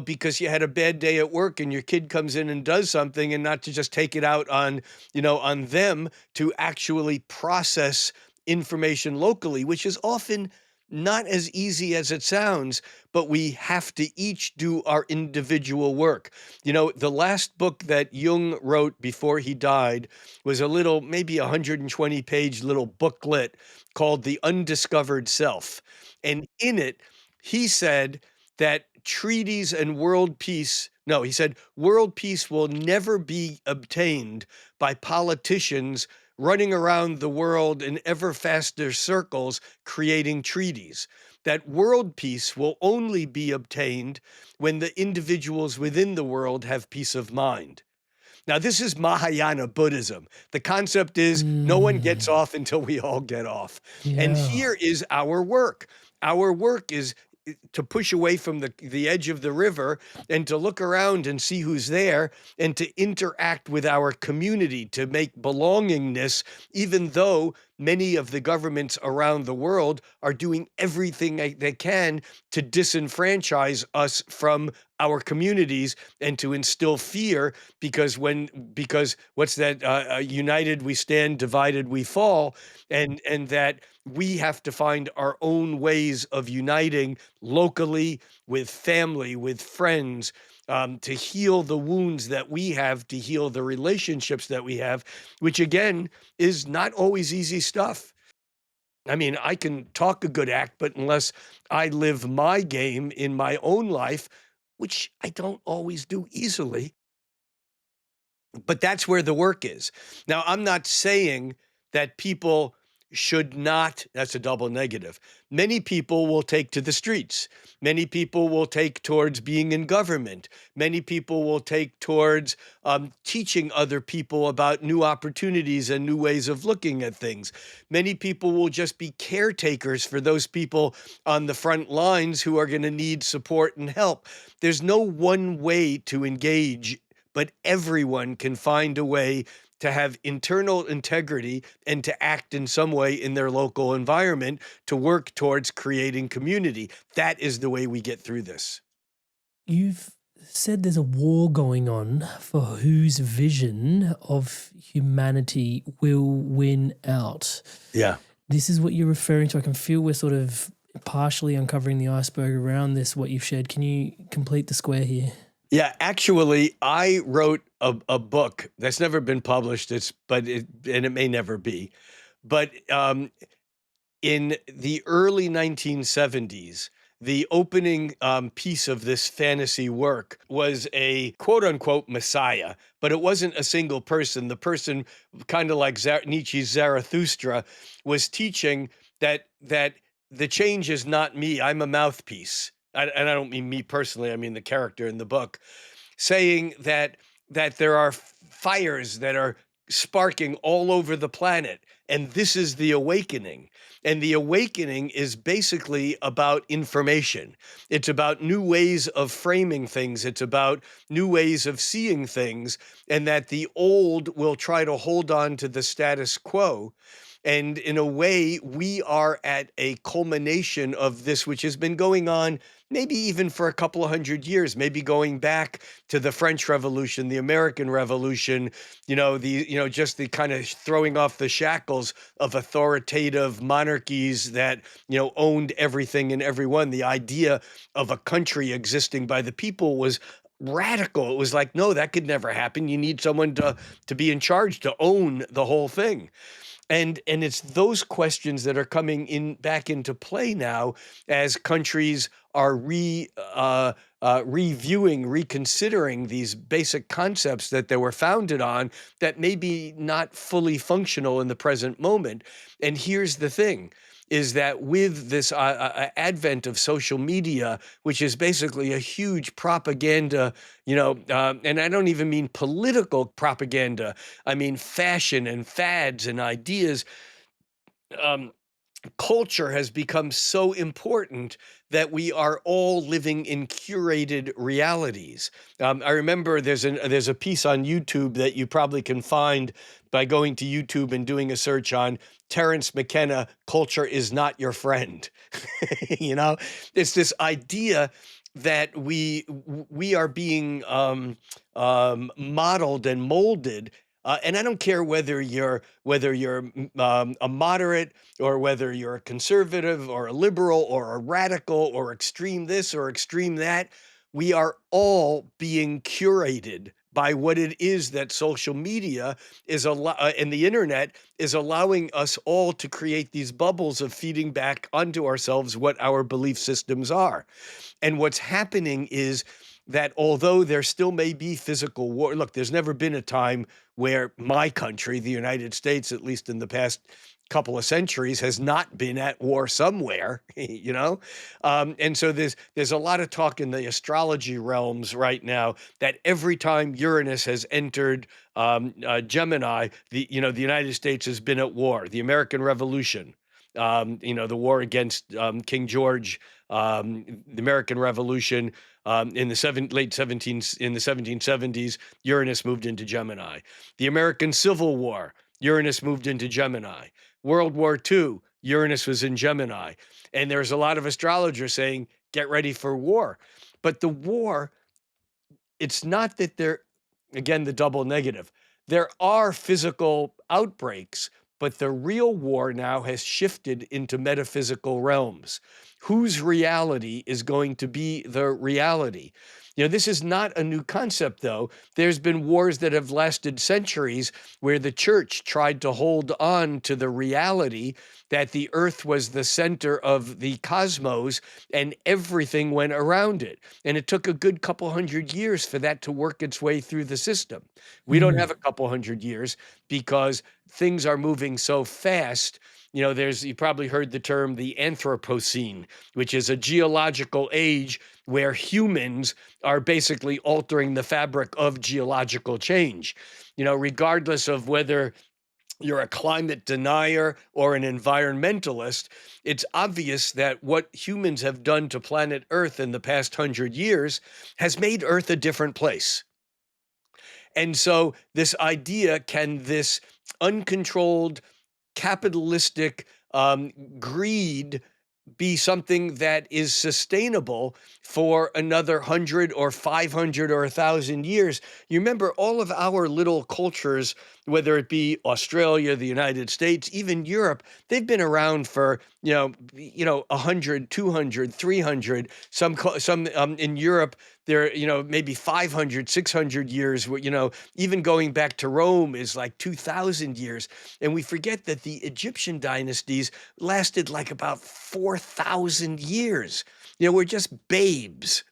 because you had a bad day at work and your kid comes in and does something, and not to just take it out on them, to actually process information locally, which is often not as easy as it sounds, but we have to each do our individual work. The last book that Jung wrote before he died was a little, maybe 120-page little booklet called The Undiscovered Self. And in it, he said that treaties and world peace, no, he said world peace will never be obtained by politicians running around the world in ever faster circles creating treaties. That world peace will only be obtained when the individuals within the world have peace of mind. Now, this is Mahayana Buddhism. The concept is no one gets mm, off until we all get off. And yeah. here is our work. Our work is to push away from the edge of the river and to look around and see who's there, and to interact with our community, to make belongingness, even though many of the governments around the world are doing everything they can to disenfranchise us from our communities and to instill fear, because what's that, united we stand, divided we fall. And that we have to find our own ways of uniting locally, with family, with friends, to heal the wounds that we have, to heal the relationships that we have, which again is not always easy stuff. I mean, I can talk a good act, but unless I live my game in my own life, which I don't always do easily, but that's where the work is. Now, I'm not saying that people should not, that's a double negative. Many people will take to the streets. Many people will take towards being in government. Many people will take towards teaching other people about new opportunities and new ways of looking at things. Many people will just be caretakers for those people on the front lines who are going to need support and help. There's no one way to engage, but everyone can find a way to have internal integrity and to act in some way in their local environment to work towards creating community. That is the way we get through this. You've said there's a war going on for whose vision of humanity will win out. Yeah. This is what you're referring to. I can feel we're sort of partially uncovering the iceberg around this, what you've shared. Can you complete the square here? Yeah, actually, I wrote a book that's never been published. And it may never be. But in the early 1970s, the opening piece of this fantasy work was a quote unquote messiah, but it wasn't a single person. The person, kind of like Nietzsche's Zarathustra, was teaching that the change is not me. I'm a mouthpiece. And I don't mean me personally. I mean the character in the book, saying that there are fires that are sparking all over the planet, and this is the awakening. And the awakening is basically about information. It's about new ways of framing things. It's about new ways of seeing things, and that the old will try to hold on to the status quo. And in a way, we are at a culmination of this, which has been going on maybe even for a couple of hundred years, maybe going back to the French Revolution, the American Revolution, just the kind of throwing off the shackles of authoritative monarchies that, owned everything and everyone. The idea of a country existing by the people was radical. It was like, no, that could never happen. You need someone to be in charge, to own the whole thing. And it's those questions that are coming in back into play now as countries are reviewing, reconsidering these basic concepts that they were founded on that may be not fully functional in the present moment. And here's the thing, is that with this advent of social media, which is basically a huge propaganda, and I don't even mean political propaganda, I mean fashion and fads and ideas. Culture has become so important that we are all living in curated realities. I remember there's a piece on YouTube that you probably can find by going to YouTube and doing a search on Terence McKenna, "Culture is not your friend." It's this idea that we are being modeled and molded. And I don't care whether you're a moderate, or whether you're a conservative or a liberal or a radical or extreme this or extreme that. We are all being curated by what it is that social media and the internet is allowing us all to create these bubbles of feeding back onto ourselves what our belief systems are. And what's happening is that although there still may be physical war, look, there's never been a time where my country, the United States, at least in the past couple of centuries, has not been at war somewhere, and so there's a lot of talk in the astrology realms right now that every time Uranus has entered Gemini, the United States has been at war. The American Revolution, the war against King George, the American Revolution, in the 1770s, Uranus moved into Gemini. The American Civil War, Uranus moved into Gemini. World War II, Uranus was in Gemini. And there's a lot of astrologers saying, get ready for war. But the war, it's not that again, the double negative. There are physical outbreaks, but the real war now has shifted into metaphysical realms. Whose reality is going to be the reality? This is not a new concept, though. There's been wars that have lasted centuries where the church tried to hold on to the reality that the earth was the center of the cosmos and everything went around it. And it took a good couple hundred years for that to work its way through the system. We don't have a couple hundred years because things are moving so fast You probably heard the term the Anthropocene, which is a geological age where humans are basically altering the fabric of geological change. Regardless of whether you're a climate denier or an environmentalist, it's obvious that what humans have done to planet Earth in the past 100 years has made Earth a different place. And so this idea, can this uncontrolled capitalistic greed be something that is sustainable for another 100 or 500 or 1,000 years? You remember all of our little cultures, whether it be Australia, the United States, even Europe, they've been around for 100, 200, 300. Some in Europe, they're maybe 500, 600 years. Even going back to Rome is like 2,000 years. And we forget that the Egyptian dynasties lasted like about 4,000 years. We're just babes.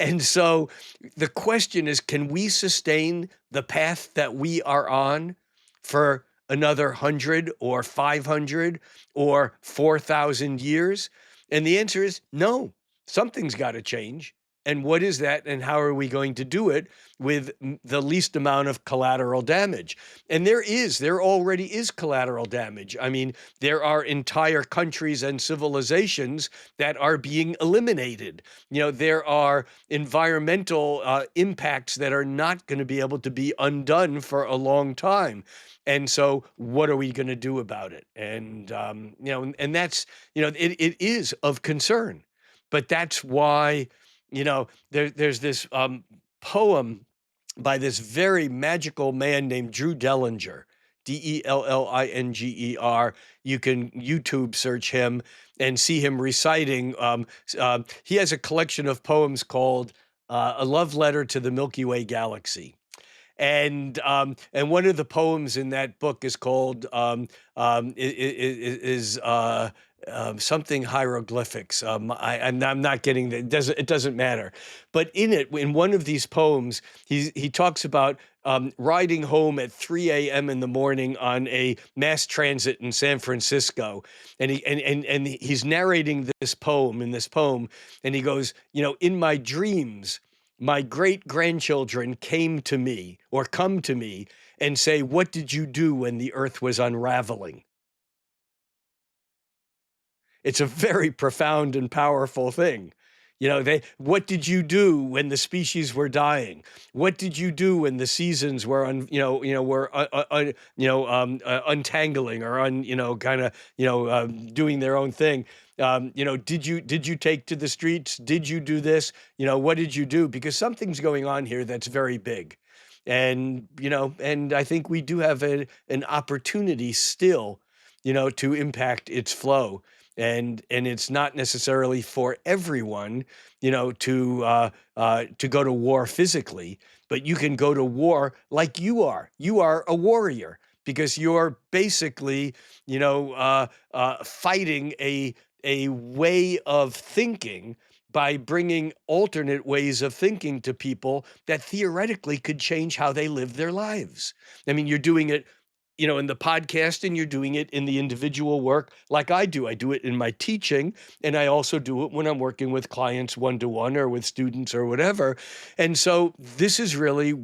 And so the question is, can we sustain the path that we are on for another 100 or 500 or 4,000 years? And the answer is no. Something's got to change. And what is that? And how are we going to do it with the least amount of collateral damage? And there already is collateral damage. I mean, there are entire countries and civilizations that are being eliminated. There are environmental impacts that are not going to be able to be undone for a long time. And so what are we going to do about it? And, and that's, it is of concern. But that's why, there's this poem by this very magical man named Drew Dellinger, Dellinger. You can YouTube search him and see him reciting. He has a collection of poems called A Love Letter to the Milky Way Galaxy. And one of the poems in that book is called something hieroglyphics. I'm not getting it. It doesn't matter. But in one of these poems, he talks about riding home at 3 a.m. in the morning on a mass transit in San Francisco, and he's narrating this poem and he goes, in my dreams, my great-grandchildren come to me and say, "What did you do when the earth was unraveling?" It's a very profound and powerful thing. What did you do when the species were dying? What did you do when the seasons were untangling or doing their own thing? Did you take to the streets? Did you do this? What did you do? Because something's going on here that's very big. And I think we do have an opportunity still, to impact its flow. And it's not necessarily for everyone, to go to war physically, but you can go to war like you are. You are a warrior because you're basically, fighting a way of thinking by bringing alternate ways of thinking to people that theoretically could change how they live their lives. I mean, you're doing it in the podcast, and you're doing it in the individual work like I do. I do it in my teaching, and I also do it when I'm working with clients one-to-one or with students or whatever. And so this is really,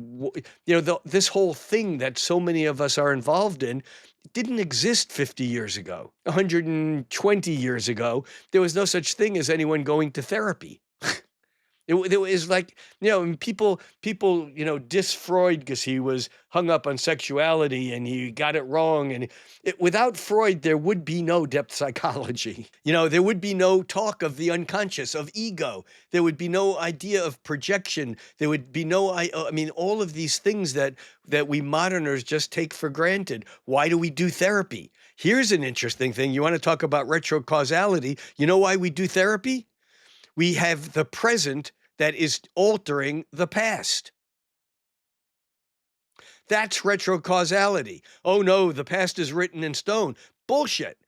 this whole thing that so many of us are involved in didn't exist 50 years ago, 120 years ago. There was no such thing as anyone going to therapy. It was like, and people, diss Freud because he was hung up on sexuality and he got it wrong. And without Freud, there would be no depth psychology. There would be no talk of the unconscious, of ego. There would be no idea of projection. There would be no, all of these things that we moderners just take for granted. Why do we do therapy? Here's an interesting thing. You want to talk about retro-causality. You know why we do therapy? We have the present that is altering the past. That's retro-causality. Oh no, the past is written in stone. Bullshit.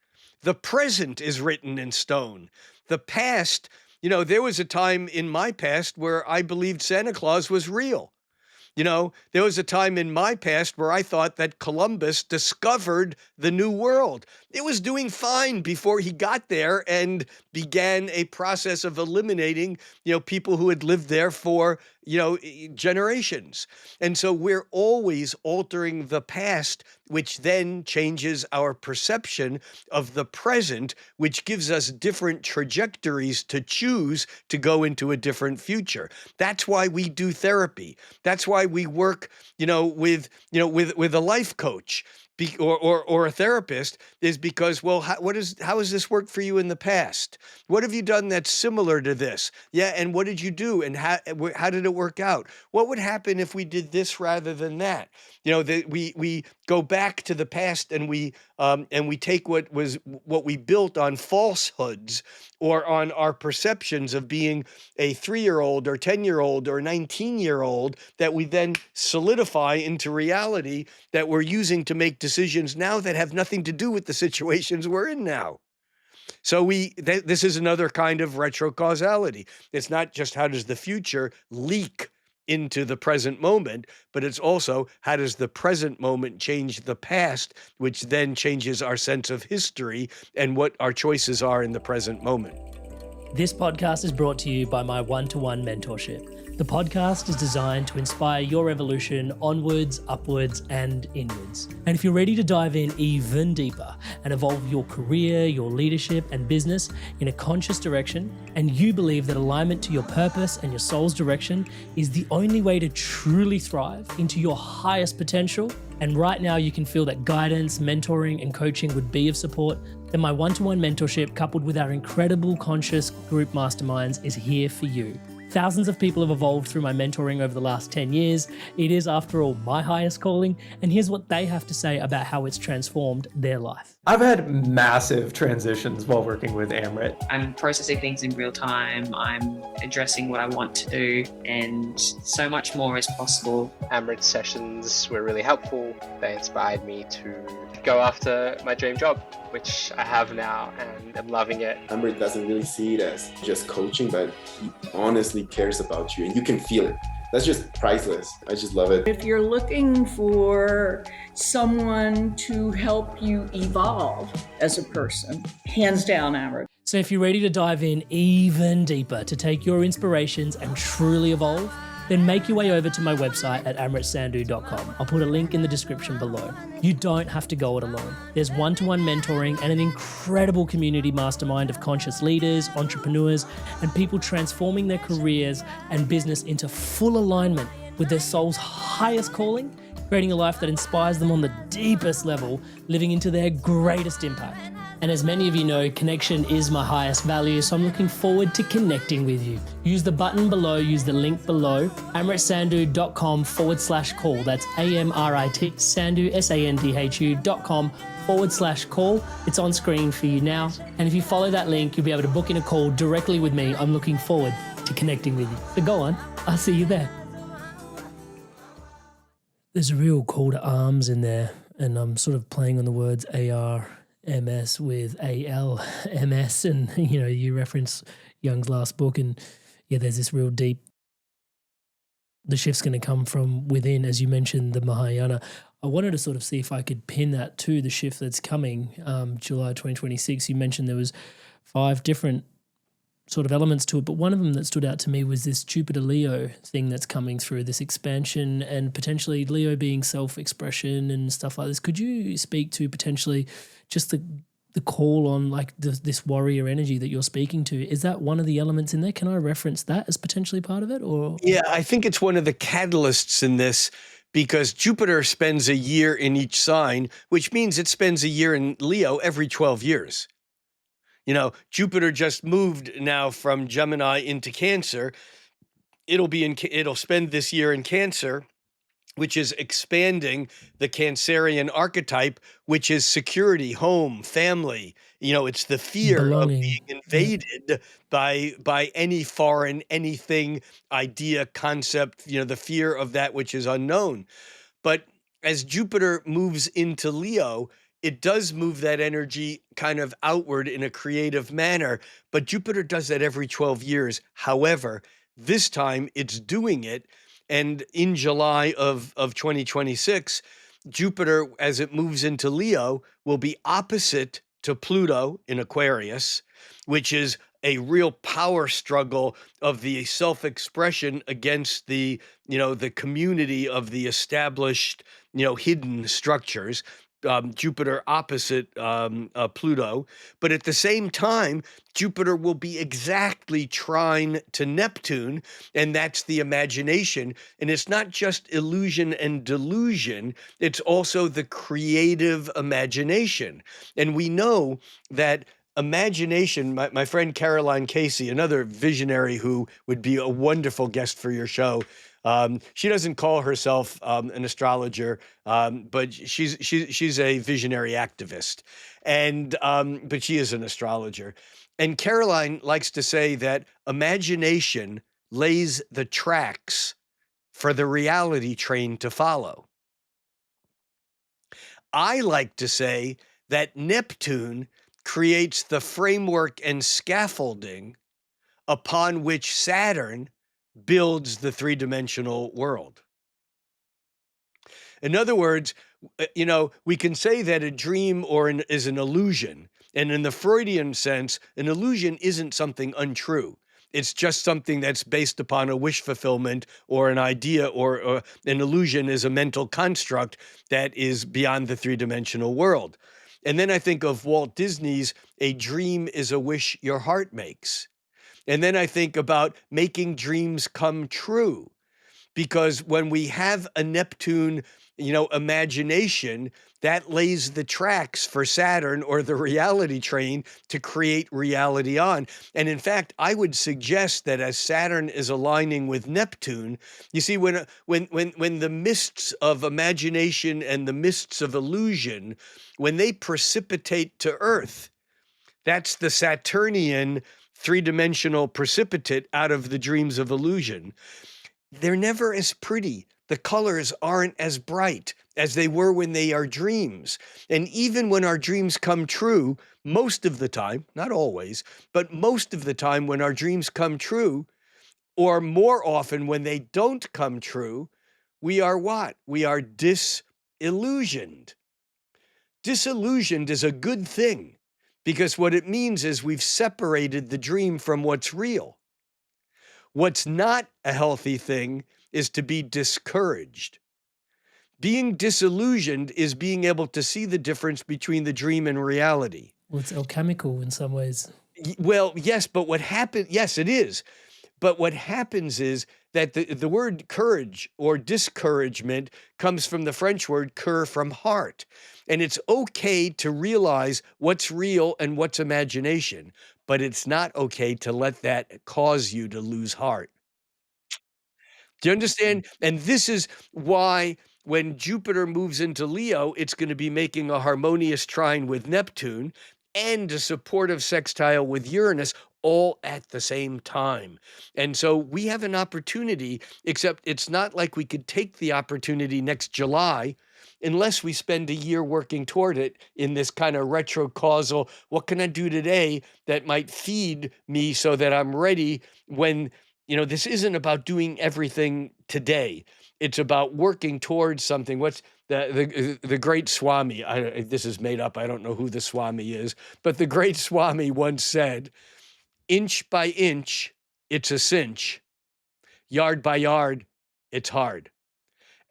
The present is written in stone. The past, there was a time in my past where I believed Santa Claus was real. You know, there was a time in my past where I thought that Columbus discovered the New World. It was doing fine before he got there and began a process of eliminating, people who had lived there for, generations. And so we're always altering the past, which then changes our perception of the present, which gives us different trajectories to choose to go into a different future. That's why we do therapy. That's why we work, with a life coach or a therapist, is because, well, how has this worked for you in the past? What have you done that's similar to this? Yeah, and what did you do, and how did it work out? What would happen if we did this rather than that? We go back to the past, and we take what we built on falsehoods or on our perceptions of being a 3-year-old or 10-year-old or 19-year-old, that we then solidify into reality that we're using to make decisions now that have nothing to do with the situations we're in now. So this is another kind of retrocausality. It's not just how does the future leak into the present moment, but it's also how does the present moment change the past, which then changes our sense of history and what our choices are in the present moment. This podcast is brought to you by my one-to-one mentorship. The podcast is designed to inspire your evolution onwards, upwards, and inwards. And if you're ready to dive in even deeper and evolve your career, your leadership, and business in a conscious direction, and you believe that alignment to your purpose and your soul's direction is the only way to truly thrive into your highest potential, and right now you can feel that guidance, mentoring, and coaching would be of support, then my one-to-one mentorship, coupled with our incredible conscious group masterminds, is here for you. Thousands of people have evolved through my mentoring over the last 10 years. It is, after all, my highest calling, and here's what they have to say about how it's transformed their life. I've had massive transitions while working with Amrit. I'm processing things in real time. I'm addressing what I want to do, and so much more is possible. Amrit sessions were really helpful. They inspired me to go after my dream job, which I have now, and I'm loving it. Amrit doesn't really see it as just coaching, but he honestly cares about you, and you can feel it. That's just priceless. I just love it. If you're looking for someone to help you evolve as a person, hands down, Amrit. So if you're ready to dive in even deeper to take your inspirations and truly evolve, then make your way over to my website at amritsandu.com. I'll put a link in the description below. You don't have to go it alone. There's one-to-one mentoring and an incredible community mastermind of conscious leaders, entrepreneurs, and people transforming their careers and business into full alignment with their soul's highest calling, creating a life that inspires them on the deepest level, living into their greatest impact. And as many of you know, connection is my highest value, so I'm looking forward to connecting with you. Use the button below, use the link below, amritsandu.com/call. That's AMRIT, Sandu, SANDHU.com/call. It's on screen for you now. And if you follow that link, you'll be able to book in a call directly with me. I'm looking forward to connecting with you. So go on, I'll see you there. There's a real call to arms in there, and I'm sort of playing on the words ARMS with ALMS, and you reference Jung's last book, and there's this real deep, the shift's going to come from within, as you mentioned, the Mahayana. I wanted to sort of see if I could pin that to the shift that's coming, July 2026. You mentioned there was 5 different sort of elements to it, but one of them that stood out to me was this Jupiter-Leo thing that's coming through, this expansion, and potentially Leo being self-expression and stuff like this. Could you speak to potentially just the call on like this warrior energy that you're speaking to? Is that one of the elements in there? Can I reference that as potentially part of it? Or Yeah, I think it's one of the catalysts in this, because Jupiter spends a year in each sign, which means it spends a year in Leo every 12 years. Jupiter just moved now from Gemini into Cancer. It'll spend this year in Cancer, which is expanding the Cancerian archetype, which is security, home, family. It's the fear belonging. of being invaded by any foreign, anything, idea, concept, the fear of that which is unknown. But as Jupiter moves into Leo, it does move that energy kind of outward in a creative manner, but Jupiter does that every 12 years. However, this time it's doing it And in July of 2026, Jupiter, as it moves into Leo, will be opposite to Pluto in Aquarius, which is a real power struggle of the self-expression against the community of the established, hidden structures. Jupiter opposite Pluto. But at the same time, Jupiter will be exactly trine to Neptune, and that's the imagination. And it's not just illusion and delusion, it's also the creative imagination. And we know that imagination, my friend Caroline Casey, another visionary who would be a wonderful guest for your show. She doesn't call herself an astrologer, but she's a visionary activist, and but she is an astrologer. And Caroline likes to say that imagination lays the tracks for the reality train to follow. I like to say that Neptune creates the framework and scaffolding upon which Saturn builds the three-dimensional world. In other words, we can say that a dream is an illusion. And in the Freudian sense, an illusion isn't something untrue. It's just something that's based upon a wish fulfillment or an idea, or an illusion is a mental construct that is beyond the three-dimensional world. And then I think of Walt Disney's "A dream is a wish your heart makes." And then I think about making dreams come true. Because when we have a Neptune, imagination, that lays the tracks for Saturn or the reality train to create reality on. And in fact, I would suggest that as Saturn is aligning with Neptune, you see, when the mists of imagination and the mists of illusion, when they precipitate to Earth, that's the Saturnian three-dimensional precipitate out of the dreams of illusion. They're never as pretty. The colors aren't as bright as they were when they are dreams. And even when our dreams come true, most of the time, not always, but most of the time when our dreams come true, or more often when they don't come true, we are what? We are disillusioned. Disillusioned is a good thing because what it means is we've separated the dream from what's real. What's not a healthy thing is to be discouraged. Being disillusioned is being able to see the difference between the dream and reality. Well, it's alchemical in some ways. Well, yes, but what happened, yes, it is. But what happens is that the word courage or discouragement comes from the French word cœur, from heart. And it's okay to realize what's real and what's imagination, but it's not okay to let that cause you to lose heart. Do you understand? And this is why when Jupiter moves into Leo, it's going to be making a harmonious trine with Neptune and a supportive sextile with Uranus all at the same time. And so we have an opportunity, except it's not like we could take the opportunity next July unless we spend a year working toward it in this kind of retro-causal, what can I do today that might feed me so that I'm ready when, this isn't about doing everything today. It's about working towards something. What's the great Swami, this is made up, I don't know who the Swami is, but the great Swami once said, inch by inch, it's a cinch. Yard by yard, it's hard.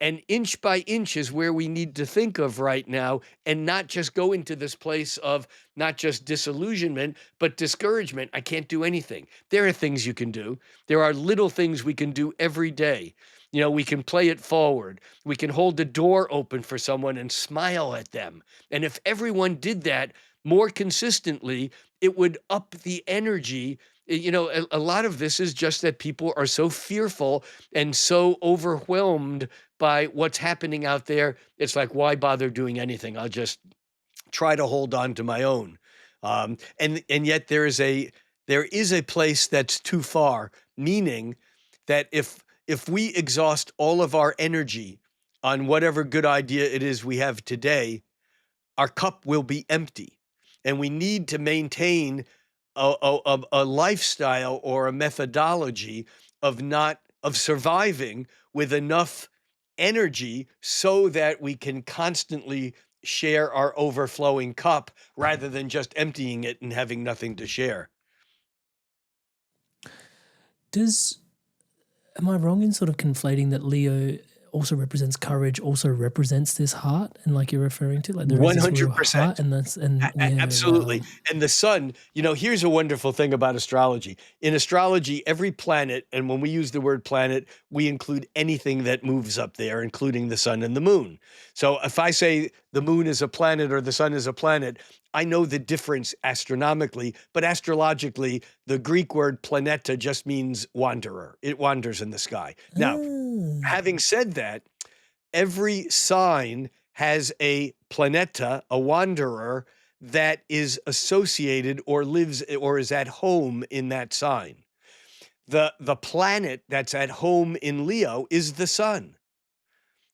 And inch by inch is where we need to think of right now, and not just go into this place of not just disillusionment, but discouragement. I can't do anything. There are things you can do. There are little things we can do every day. We can play it forward. We can hold the door open for someone and smile at them. And if everyone did that more consistently, it would up the energy. A lot of this is just that people are so fearful and so overwhelmed by what's happening out there. It's like, why bother doing anything? I'll just try to hold on to my own. And yet there is a place that's too far, meaning that if we exhaust all of our energy on whatever good idea it is we have today, our cup will be empty. And we need to maintain a lifestyle or a methodology of not of surviving with enough energy so that we can constantly share our overflowing cup rather than just emptying it and having nothing to share. Am I wrong in sort of conflating that Leo also represents courage, also represents this heart, and like you're referring to, like there is this real 100%. heart, and yeah, Absolutely. wow. And the sun, here's a wonderful thing about astrology. In astrology, every planet, and when we use the word planet, we include anything that moves up there, including the sun and the moon. So if I say the moon is a planet or the sun is a planet, I know the difference astronomically, but astrologically, the Greek word planeta just means wanderer. It wanders in the sky. Now, having said that, every sign has a planeta, a wanderer, that is associated or lives or is at home in that sign. The planet that's at home in Leo is the sun.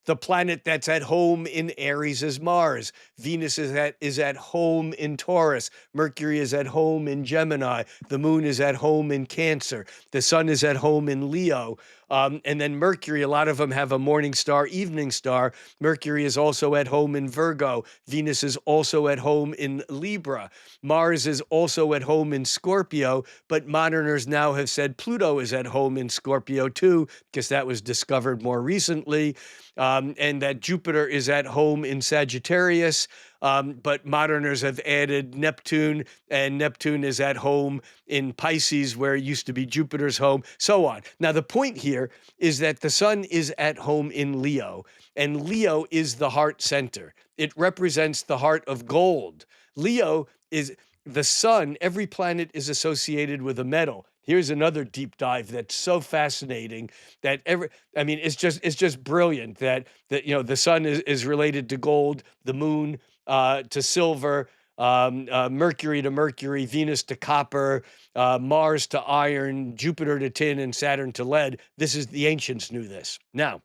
The planet that's at home in Aries is Mars. Venus is at home in Taurus. Mercury is at home in Gemini. The moon is at home in Cancer. The sun is at home in Leo. And then Mercury, a lot of them have a morning star, evening star. Mercury is also at home in Virgo. Venus is also at home in Libra. Mars is also at home in Scorpio, but moderners now have said Pluto is at home in Scorpio too, because that was discovered more recently. And that Jupiter is at home in Sagittarius, but moderners have added Neptune, and Neptune is at home in Pisces, where it used to be Jupiter's home, so on. Now, the point here is that the sun is at home in Leo, and Leo is the heart center. It represents the heart of gold. Leo is the sun. Every planet is associated with a metal. Here's another deep dive that's so fascinating that it's just brilliant that the sun is related to gold, the moon to silver, Mercury to mercury, Venus to copper, Mars to iron, Jupiter to tin, and Saturn to lead. The ancients knew this. Now,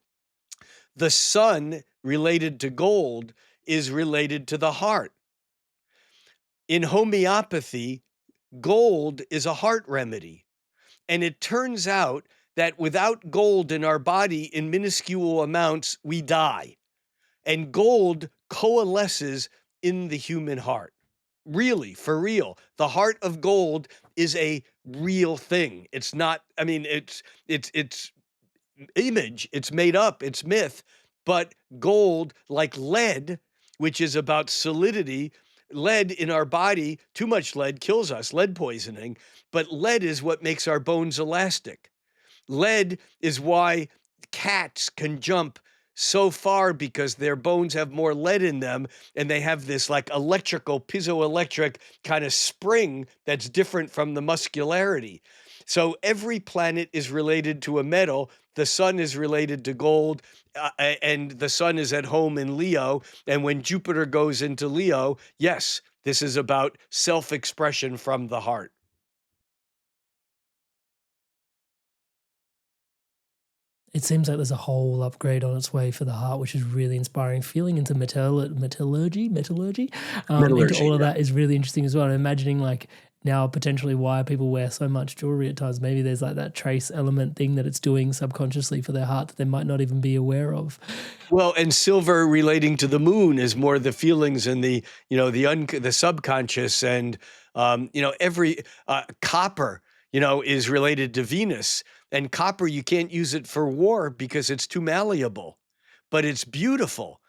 the sun related to gold is related to the heart. In homeopathy, gold is a heart remedy. And it turns out that without gold in our body in minuscule amounts, we die. And gold coalesces in the human heart. Really, for real. The heart of gold is a real thing. It's not, it's image, it's made up, it's myth, but gold, like lead, which is about solidity, lead in our body, too much lead kills us, lead poisoning, but lead is what makes our bones elastic. Lead is why cats can jump so far, because their bones have more lead in them, and they have this like electrical, piezoelectric kind of spring that's different from the muscularity. So every planet is related to a metal. The sun is related to gold, and the sun is at home in Leo. And when Jupiter goes into Leo, yes, this is about self-expression from the heart. It seems like there's a whole upgrade on its way for the heart, which is really inspiring. Feeling into metallurgy, into all of that is really interesting as well. And imagining like now potentially why people wear so much jewelry at times. Maybe there's like that trace element thing that it's doing subconsciously for their heart that they might not even be aware of. Well, and silver relating to the moon is more the feelings and the subconscious, and every copper is related to Venus, and copper, you can't use it for war because it's too malleable, but it's beautiful.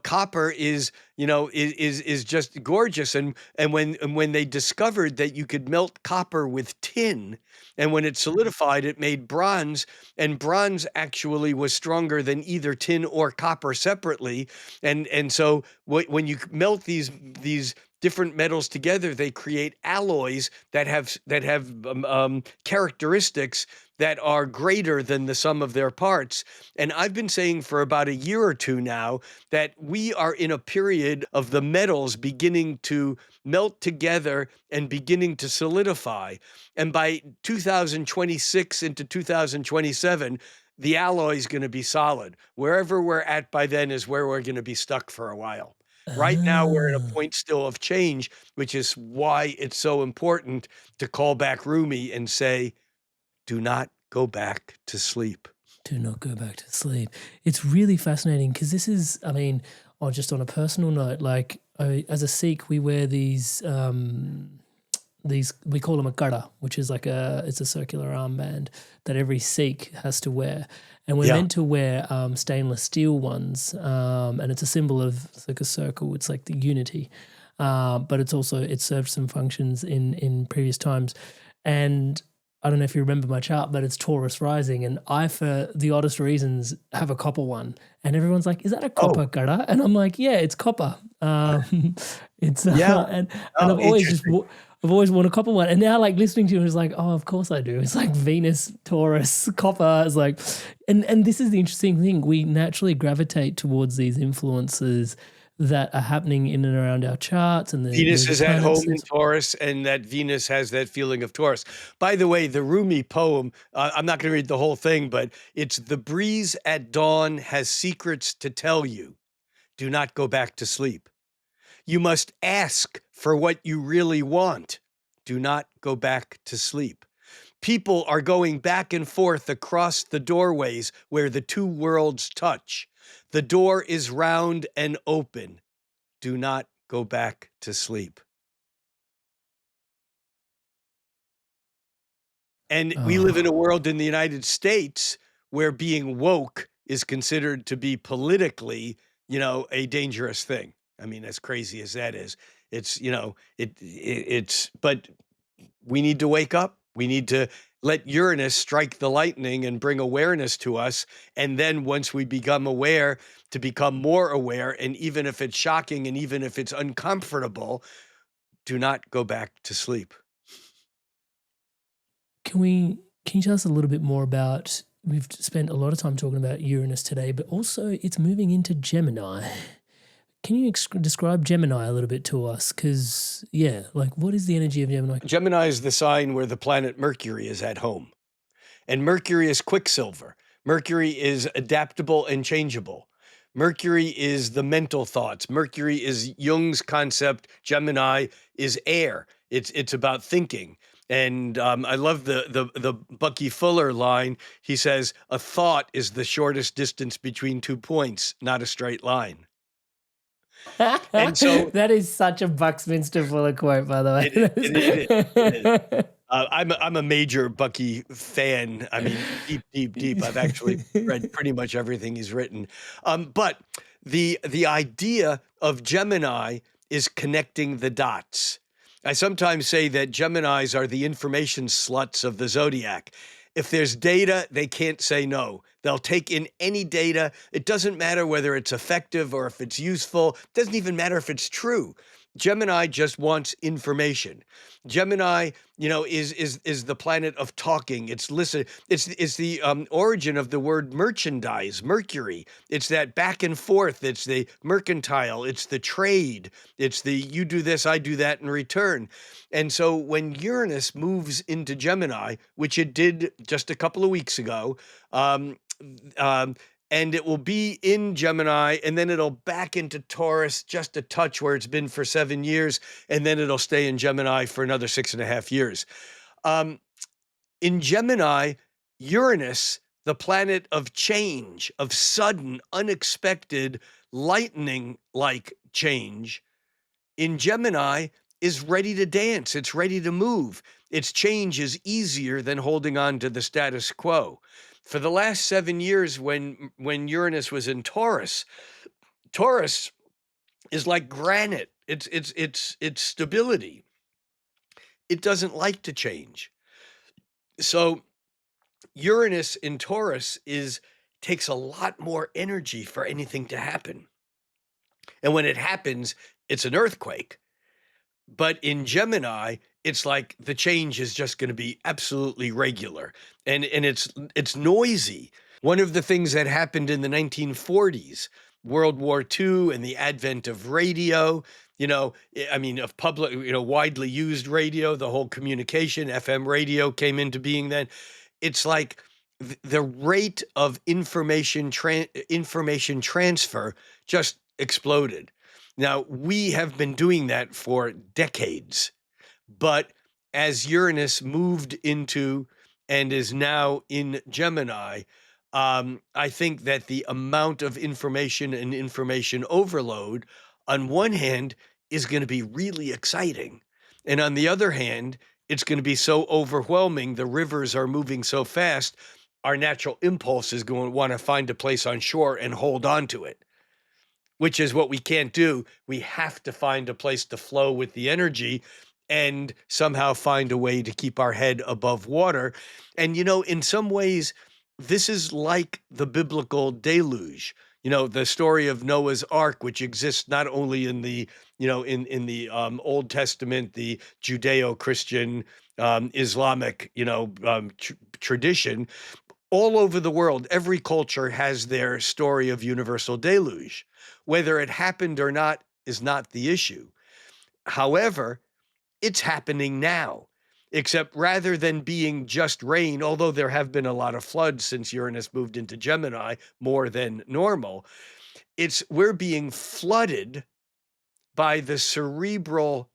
Copper is just gorgeous. And when they discovered that you could melt copper with tin, and when it solidified, it made bronze, and bronze actually was stronger than either tin or copper separately. And so when you melt these different metals together, they create alloys that have characteristics that are greater than the sum of their parts. And I've been saying for about a year or two now that we are in a period of the metals beginning to melt together and beginning to solidify. And by 2026 into 2027, the alloy is going to be solid. Wherever we're at by then is where we're going to be stuck for a while. Right now, we're at a point still of change, which is why it's so important to call back Rumi and say, do not go back to sleep. Do not go back to sleep. It's really fascinating because this is, I mean, just on a personal note, like as a Sikh, we wear these, we call them a kada, which is it's a circular armband that every Sikh has to wear. And we're meant to wear stainless steel ones, and it's a symbol of, it's like a circle, it's like the unity. But it's also, it served some functions in previous times. And I don't know if you remember my chart, but it's Taurus rising, and I, for the oddest reasons, have a copper one, and everyone's like, "Is that a copper gara?" And I'm like, "Yeah, it's copper." It's and I've always worn a copper one, and now like listening to you is like, "Oh, of course I do." It's like Venus, Taurus, copper. It's like, and this is the interesting thing: we naturally gravitate towards these influences that are happening in and around our charts. And Venus is at home in Taurus, and that Venus has that feeling of Taurus. By the way, the Rumi poem, I'm not going to read the whole thing, but it's "The breeze at dawn has secrets to tell you. Do not go back to sleep. You must ask for what you really want. Do not go back to sleep. People are going back and forth across the doorways where the two worlds touch. The door is round and open. Do not go back to sleep." And we live in a world in the United States where being woke is considered to be politically, a dangerous thing. I mean, as crazy as that is, it's, but we need to wake up. We need to let Uranus strike the lightning and bring awareness to us. And then once we become aware, to become more aware. And even if it's shocking and even if it's uncomfortable, do not go back to sleep. Can you tell us a little bit more about, we've spent a lot of time talking about Uranus today, but also it's moving into Gemini. Can you describe Gemini a little bit to us? Because, what is the energy of Gemini? Gemini is the sign where the planet Mercury is at home. And Mercury is quicksilver. Mercury is adaptable and changeable. Mercury is the mental thoughts. Mercury is Jung's concept. Gemini is air. It's about thinking. And I love the Bucky Fuller line. He says, "A thought is the shortest distance between 2 points, not a straight line." And so that is such a Buckminster Fuller quote, by the way. It is. I'm a major Bucky fan. I mean, deep. I've actually read pretty much everything he's written. But the idea of Gemini is connecting the dots. I sometimes say that Geminis are the information sluts of the zodiac. If there's data, they can't say no. They'll take in any data. It doesn't matter whether it's effective or if it's useful. It doesn't even matter if it's true. Gemini just wants information. Gemini, is the planet of talking. It's listen. It's the origin of the word merchandise, Mercury. It's that back and forth. It's the mercantile. It's the trade. It's the you do this, I do that in return. And so when Uranus moves into Gemini, which it did just a couple of weeks ago, and it will be in Gemini, and then it'll back into Taurus just a touch where it's been for 7 years, and then it'll stay in Gemini for another 6.5 years. In Gemini, Uranus, the planet of change, of sudden, unexpected, lightning-like change, in Gemini is ready to dance. It's ready to move. Its change is easier than holding on to the status quo. For the last 7 years, when Uranus was in Taurus, Taurus is like granite. It's stability. It doesn't like to change. So Uranus in Taurus takes a lot more energy for anything to happen. And when it happens, it's an earthquake. But in Gemini, it's like the change is just going to be absolutely regular, and it's noisy. One of the things that happened in the 1940s, World War II, and the advent of radio, of public, widely used radio, the whole communication, FM radio came into being then. It's like the rate of information transfer just exploded. Now, we have been doing that for decades, but as Uranus moved into and is now in Gemini, I think that the amount of information and information overload, on one hand, is going to be really exciting. And on the other hand, it's going to be so overwhelming. The rivers are moving so fast. Our natural impulse is going to want to find a place on shore and hold on to it, which is what we can't do. We have to find a place to flow with the energy and somehow find a way to keep our head above water. And, in some ways, this is like the biblical deluge. The story of Noah's Ark, which exists not only in the, in the Old Testament, the Judeo-Christian, Islamic, tradition, all over the world. Every culture has their story of universal deluge. Whether it happened or not is not the issue. However, it's happening now, except rather than being just rain, although there have been a lot of floods since Uranus moved into Gemini, more than normal, we're being flooded by the cerebral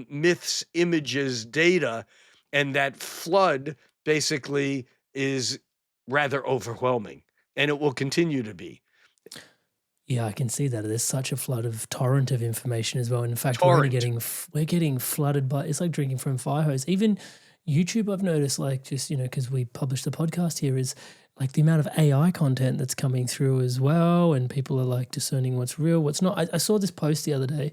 myths, images, data, and that flood basically is rather overwhelming, and it will continue to be. Yeah, I can see that. There's such a torrent of information as well. And in fact, Torrent. we're getting flooded by, it's like drinking from a fire hose. Even YouTube, I've noticed, like, just, because we publish the podcast here, is like the amount of AI content that's coming through as well. And people are like discerning what's real, what's not. I saw this post the other day.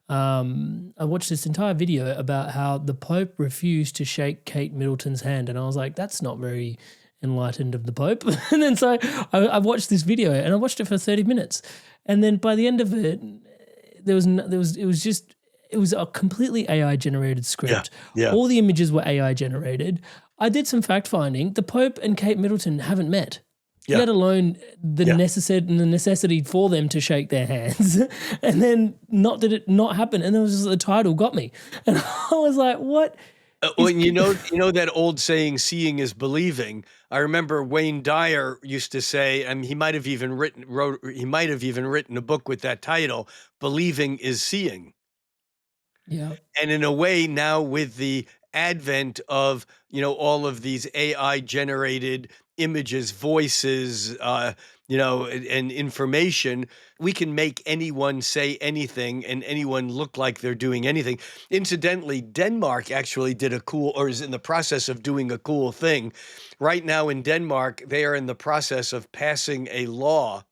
I watched this entire video about how the Pope refused to shake Kate Middleton's hand. And I was like, that's not very enlightened of the Pope. And then so I watched this video, and I watched it for 30 minutes. And then by the end of it, it was a completely AI generated script. Yeah. All the images were AI generated. I did some fact finding. The Pope and Kate Middleton haven't met. Yeah. Let alone the necessity for them to shake their hands. And then did it not happen. And then was just, the title got me. And I was like, what? Well, you know that old saying, seeing is believing. I remember Wayne Dyer used to say, and he might have even written a book with that title, Believing is Seeing. Yeah. And in a way, now with the advent of, all of these AI generated images, voices, and information, we can make anyone say anything and anyone look like they're doing anything. Incidentally, Denmark actually is in the process of doing a cool thing. Right now in Denmark, they are in the process of passing a law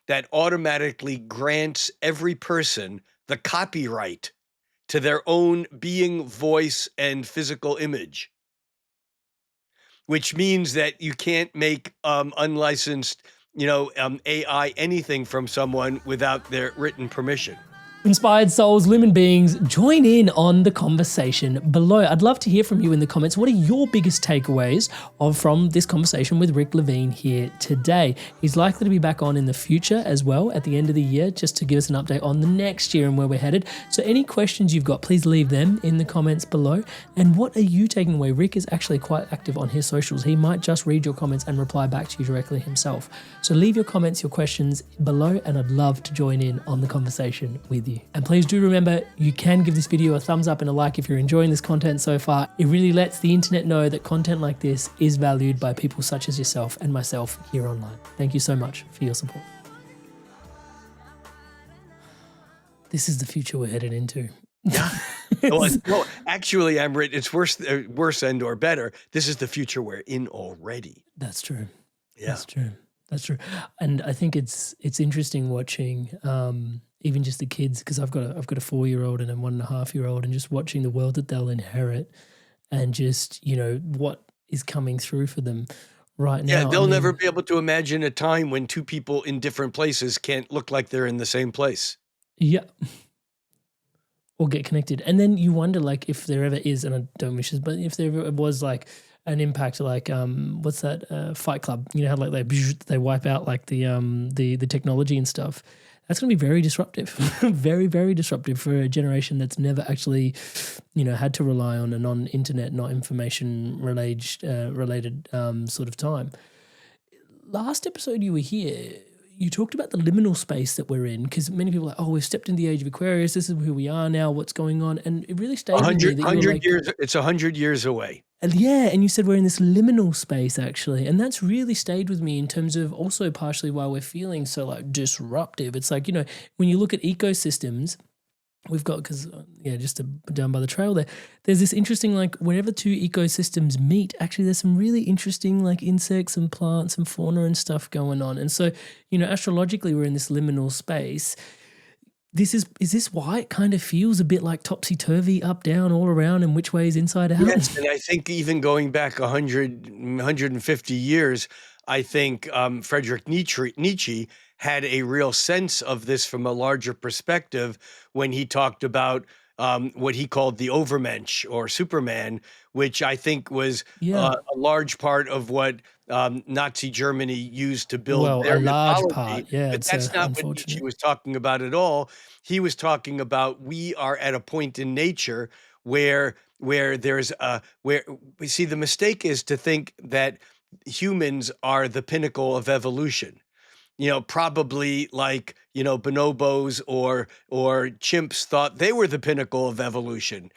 that automatically grants every person the copyright to their own being, voice, and physical image, which means that you can't make unlicensed, AI anything from someone without their written permission. Inspired souls, lumen beings, join in on the conversation below. I'd love to hear from you in the comments. What are your biggest takeaways from this conversation with Rick Levine here today? He's likely to be back on in the future as well at the end of the year, just to give us an update on the next year and where we're headed. So any questions you've got, please leave them in the comments below. And what are you taking away? Rick is actually quite active on his socials. He might just read your comments and reply back to you directly himself. So leave your comments, your questions below, and I'd love to join in on the conversation with you. And please do remember, you can give this video a thumbs up and a like if you're enjoying this content so far. It really lets the internet know that content like this is valued by people such as yourself and myself here online. Thank you so much for your support. This is the future we're headed into. Yeah. Well, actually, it's worse and or better. This is the future we're in already. That's true. Yeah. That's true. And I think it's interesting watching even just the kids, because I've got a 4-year-old and a 1.5-year-old, and just watching the world that they'll inherit, and just what is coming through for them right now. Yeah, they'll never be able to imagine a time when two people in different places can't look like they're in the same place. Yeah. Or get connected. And then you wonder, like, if there ever is, and I don't wish this, but if there ever was like an impact, like what's that Fight Club? You know how like they wipe out like the technology and stuff. That's going to be very disruptive, very, very disruptive for a generation that's never actually, had to rely on a non-internet, not information related sort of time. Last episode you were here, you talked about the liminal space that we're in, because many people are like, oh, we've stepped into the age of Aquarius. This is who we are now. What's going on? And it really stayed with me that you were like, years. It's 100 years away. and yeah, and you said we're in this liminal space actually, and that's really stayed with me in terms of also partially why we're feeling so like disruptive. It's like, when you look at ecosystems, we've got, because just down by the trail there's this interesting, like, whenever two ecosystems meet, actually there's some really interesting like insects and plants and fauna and stuff going on. And so, astrologically we're in this liminal space. Is this why it kind of feels a bit like topsy-turvy, up, down, all around, and which way is inside out? Yes, and I think even going back 150 years, I think Friedrich Nietzsche had a real sense of this from a larger perspective when he talked about what he called the Overmensch or Superman, which I think was Yeah. a large part of what Nazi Germany used to build Well, their a large mythology. part, yeah, But it's that's not what unfortunate. Nietzsche was talking about at all. He was talking about we are at a point in nature where there's where we see the mistake is to think that humans are the pinnacle of evolution. Probably like, bonobos or chimps thought they were the pinnacle of evolution.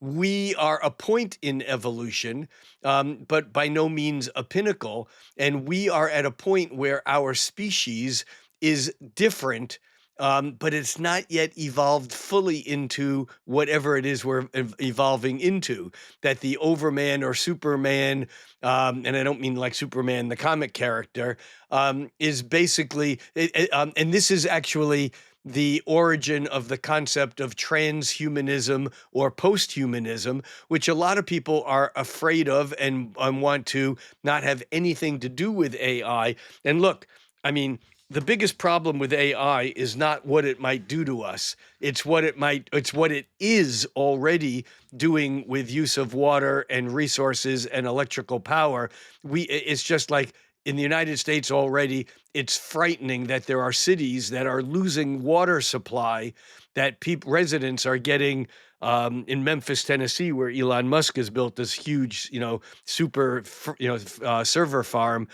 We are a point in evolution, but by no means a pinnacle. And we are at a point where our species is different, but it's not yet evolved fully into whatever it is we're evolving into. That the Overman or Superman, and I don't mean like Superman, the comic character, is basically, and this is actually the origin of the concept of transhumanism or posthumanism, which a lot of people are afraid of and want to not have anything to do with AI. And look, I mean, the biggest problem with AI is not what it might do to us. It's what it is already doing with use of water and resources and electrical power. It's just like in the United States already, it's frightening that there are cities that are losing water supply, that residents are getting in Memphis, Tennessee, where Elon Musk has built this huge, super, server farm,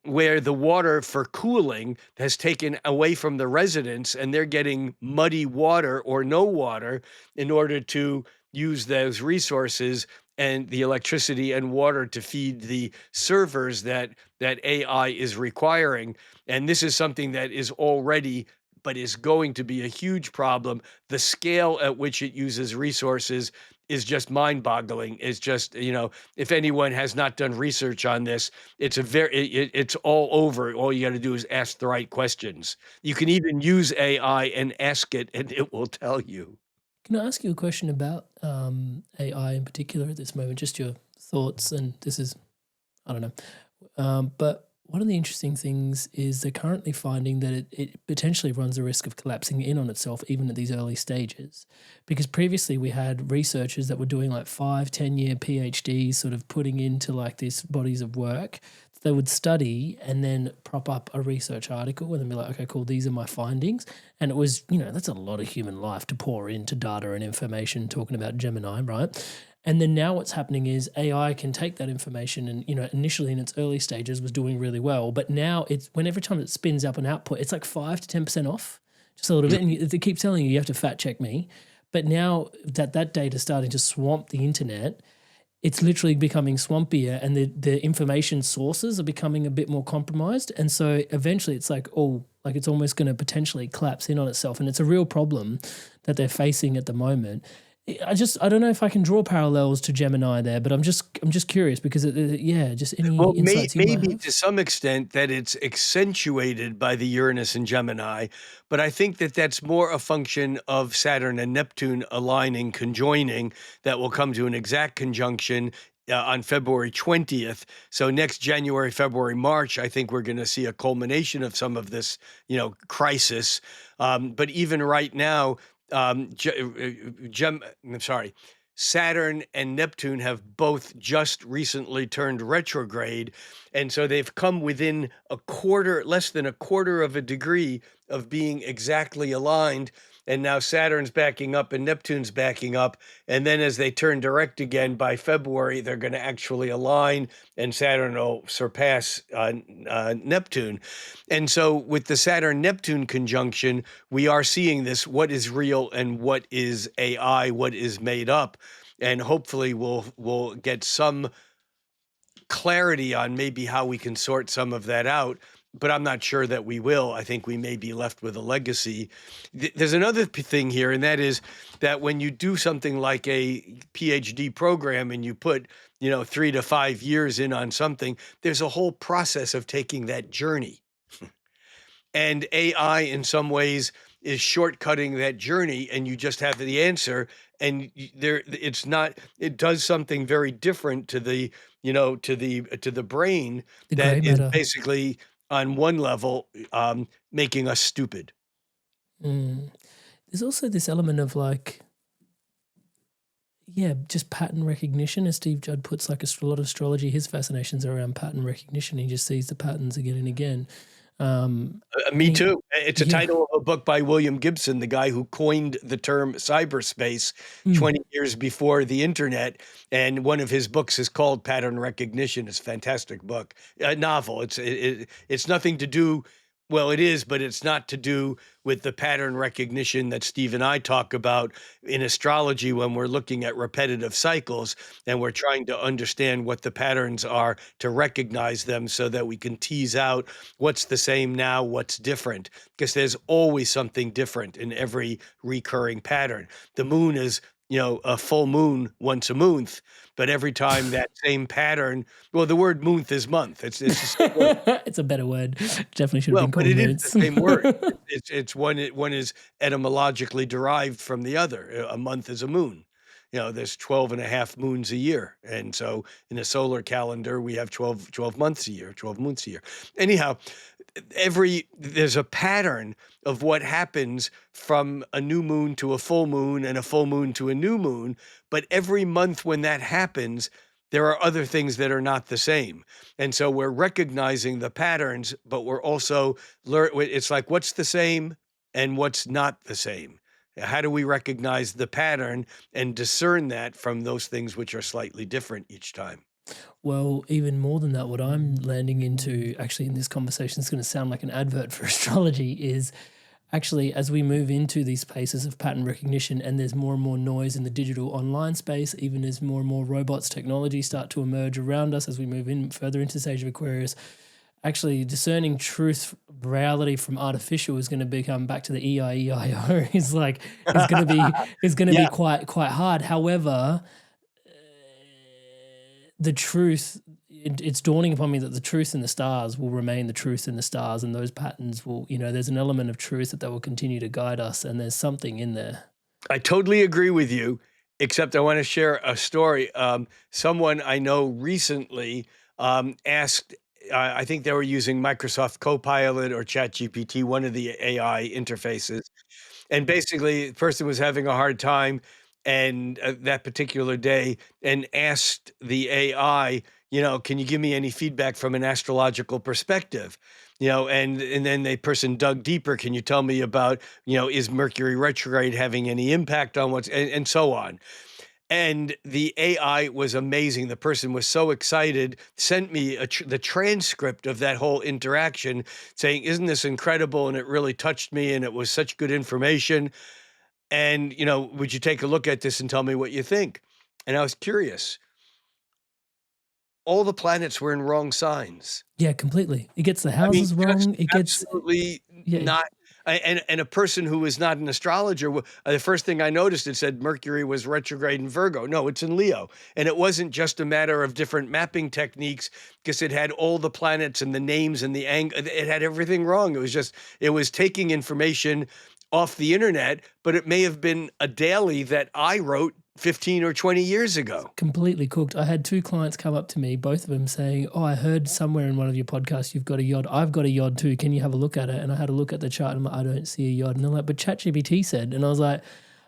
where the water for cooling has taken away from the residents, and they're getting muddy water or no water in order to use those resources and the electricity and water to feed the servers that AI is requiring. And this is something that is already, but is going to be a huge problem. The scale at which it uses resources is just mind-boggling. It's just, if anyone has not done research on this, it's all over. All you got to do is ask the right questions. You can even use AI and ask it, and it will tell you. Can I ask you a question about AI in particular at this moment? Just your thoughts, and this is, I don't know. But one of the interesting things is they're currently finding that it potentially runs the risk of collapsing in on itself even at these early stages. Because previously we had researchers that were doing like 5-10 year PhDs sort of putting into like these bodies of work. They would study and then prop up a research article and then be like, okay, cool, these are my findings. And it was, that's a lot of human life to pour into data and information, talking about Gemini, right? And then now what's happening is AI can take that information and, initially in its early stages was doing really well. But now every time it spins up an output, it's like 5 to 10% off, just a little bit. And it keeps telling you have to fact check me. But now that data is starting to swamp the internet, it's literally becoming swampier, and the information sources are becoming a bit more compromised. And so eventually it's like, it's almost going to potentially collapse in on itself. And it's a real problem that they're facing at the moment. I don't know if I can draw parallels to Gemini there, but I'm just curious because just any insights you might maybe have? to some extent that it's accentuated by the Uranus and Gemini, but I think that that's more a function of Saturn and Neptune aligning, conjoining, that will come to an exact conjunction on February 20th. So next January, February, March, I think we're going to see a culmination of some of this, crisis. But even right now, Saturn and Neptune have both just recently turned retrograde. And so they've come within less than a quarter of a degree of being exactly aligned. and now Saturn's backing up and Neptune's backing up. And then as they turn direct again by February, they're going to actually align, and Saturn will surpass Neptune. And so with the Saturn-Neptune conjunction, we are seeing this, what is real and what is AI, what is made up. And hopefully we'll get some clarity on maybe how we can sort some of that out, but I'm not sure that we will. I think we may be left with a legacy. There's another thing here, and that is that when you do something like a PhD program and you put 3 to 5 years in on something, there's a whole process of taking that journey. And AI in some ways is shortcutting that journey, and you just have the answer, and it does something very different to the to the brain The that grey is matter. basically on one level making us stupid. There's also this element of just pattern recognition. As Steve Judd puts, like a lot of astrology, his fascinations are around pattern recognition. He just sees the patterns again and again. Me too. It's a yeah. title of a book by William Gibson, the guy who coined the term cyberspace 20 years before the internet. And one of his books is called Pattern Recognition. It's a fantastic book, a novel. It's nothing to do. Well, it is, but it's not to do with the pattern recognition that Steve and I talk about in astrology when we're looking at repetitive cycles and we're trying to understand what the patterns are to recognize them so that we can tease out what's the same now, what's different, because there's always something different in every recurring pattern. The moon is, a full moon once a month, but every time that same pattern, well, the word month is month. It's the same word. It's a better word. Definitely should have been called but it is moons. the same word. It's one is etymologically derived from the other. A month is a moon. There's 12 and a half moons a year. And so in a solar calendar, we have 12 months a year, 12 months a year. Anyhow, there's a pattern of what happens from a new moon to a full moon and a full moon to a new moon. But every month when that happens, there are other things that are not the same. And so we're recognizing the patterns, but we're also it's like, what's the same and what's not the same? How do we recognize the pattern and discern that from those things which are slightly different each time? Well, even more than that, what I'm landing into actually in this conversation is going to sound like an advert for astrology is actually as we move into these spaces of pattern recognition and there's more and more noise in the digital online space, even as more and more robots, technology start to emerge around us as we move in further into the stage of Aquarius, actually discerning truth, reality from artificial is going to become back to the EIEIO. It's going to be quite hard. However, the truth, it's dawning upon me that the truth in the stars will remain the truth in the stars, and those patterns will, there's an element of truth that will continue to guide us, and there's something in there. I totally agree with you, except I want to share a story. Someone I know recently asked, I think they were using Microsoft Copilot or ChatGPT, one of the AI interfaces. And basically, the person was having a hard time and that particular day and asked the AI, can you give me any feedback from an astrological perspective? And then the person dug deeper. Can you tell me about, is Mercury retrograde having any impact on and so on? And the AI was amazing. The person was so excited, sent me the transcript of that whole interaction saying, isn't this incredible? And it really touched me. And it was such good information. And, would you take a look at this and tell me what you think? And I was curious. All the planets were in wrong signs. Yeah, completely. It gets the houses wrong. It gets absolutely not. And a person who is not an astrologer, the first thing I noticed, it said Mercury was retrograde in Virgo. No, it's in Leo. And it wasn't just a matter of different mapping techniques because it had all the planets and the names and the angle. It had everything wrong. It was taking information off the internet, but it may have been a daily that I wrote 15 or 20 years ago. Completely cooked. I had two clients come up to me, both of them saying, I heard somewhere in one of your podcasts you've got a yod. I've got a yod too. Can you have a look at it? And I had a look at the chart and I'm like, I don't see a yod. And they're like, but ChatGPT said. And I was like,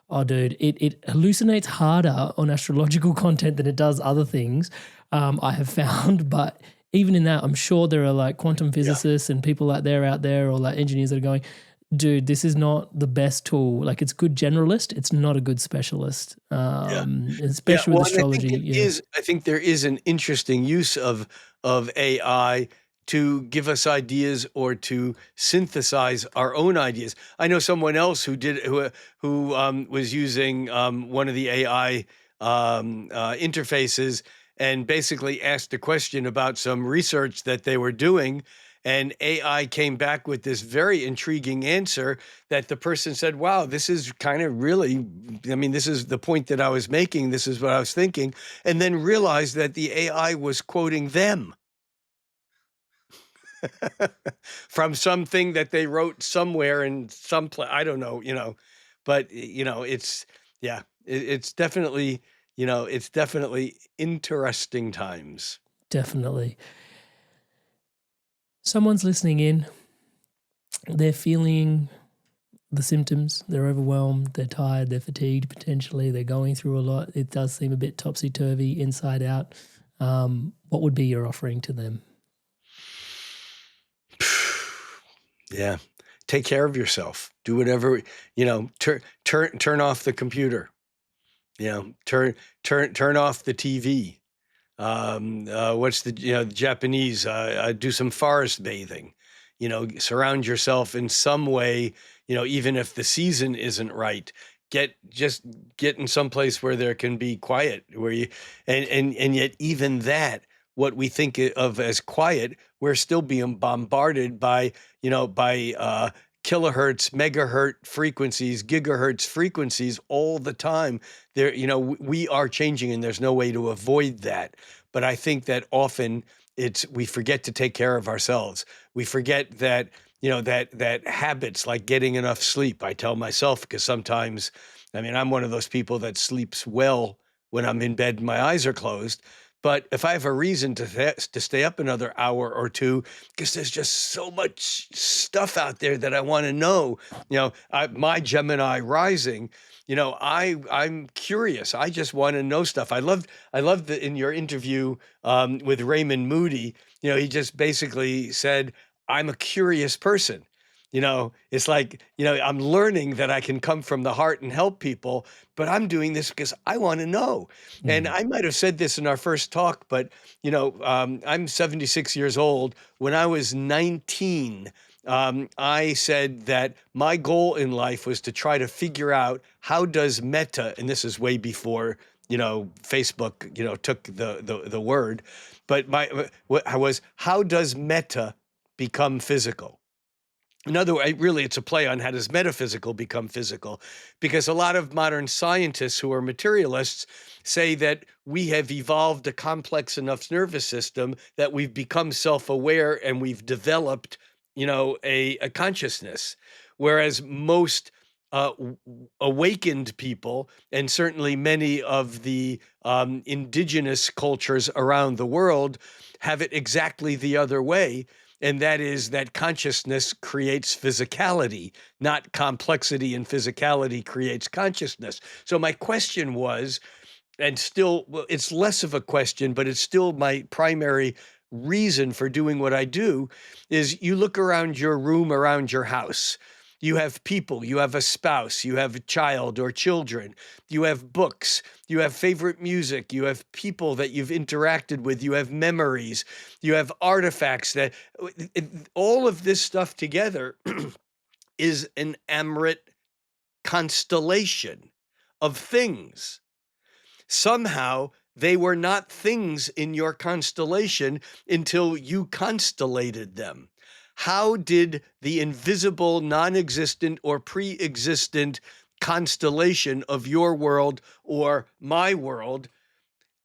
oh, dude, it hallucinates harder on astrological content than it does other things, I have found. But even in that, I'm sure there are like quantum physicists and people out there or like engineers that are going, dude, this is not the best tool. Like, it's good generalist, it's not a good specialist. Yeah. Especially well, with and astrology. I think there is an interesting use of AI to give us ideas or to synthesize our own ideas. I know someone else who was using one of the AI interfaces and basically asked a question about some research that they were doing. And AI came back with this very intriguing answer that the person said, wow, this is kind of really, I mean, this is the point that I was making. This is what I was thinking. And then realized that the AI was quoting them from something that they wrote somewhere in some place. I don't know, but it's definitely, it's definitely interesting times. Definitely. Someone's listening in, they're feeling the symptoms, they're overwhelmed, they're tired, they're fatigued potentially, they're going through a lot. It does seem a bit topsy-turvy inside out. What would be your offering to them? Yeah. Take care of yourself. Do whatever, turn off the computer, turn off the TV. What's the Japanese, do some forest bathing, surround yourself in some way, even if the season isn't right, just get in some place where there can be quiet, where you, and yet even that, what we think of as quiet, we're still being bombarded by, kilohertz, megahertz frequencies, gigahertz frequencies all the time. There, we are changing and there's no way to avoid that. But I think that often we forget to take care of ourselves. We forget that, that habits like getting enough sleep. I tell myself, because sometimes, I mean, I'm one of those people that sleeps well when I'm in bed and my eyes are closed. But if I have a reason to stay up another hour or two, because there's just so much stuff out there that I want to know, my Gemini rising, I'm curious. I just want to know stuff. I loved that in your interview with Raymond Moody, he just basically said, I'm a curious person. It's like, I'm learning that I can come from the heart and help people, but I'm doing this because I want to know. And I might have said this in our first talk, but, I'm 76 years old. When I was 19, I said that my goal in life was to try to figure out how does meta, and this is way before, Facebook, took the word, but what I was, how does meta become physical? In other words, really, it's a play on how does metaphysical become physical, because a lot of modern scientists who are materialists say that we have evolved a complex enough nervous system that we've become self-aware and we've developed, a consciousness, whereas most awakened people, and certainly many of the indigenous cultures around the world, have it exactly the other way. And that is that consciousness creates physicality, not complexity, and physicality creates consciousness. So my question was, and still, well, it's less of a question, but it's still my primary reason for doing what I do, is you look around your room, around your house. You have people, you have a spouse, you have a child or children, you have books, you have favorite music, you have people that you've interacted with, you have memories, you have artifacts that all of this stuff together is an Amrit constellation of things. Somehow they were not things in your constellation until you constellated them. How did the invisible, non-existent, or pre-existent constellation of your world or my world,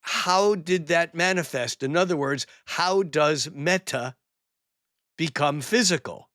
how did that manifest? In other words, how does meta become physical?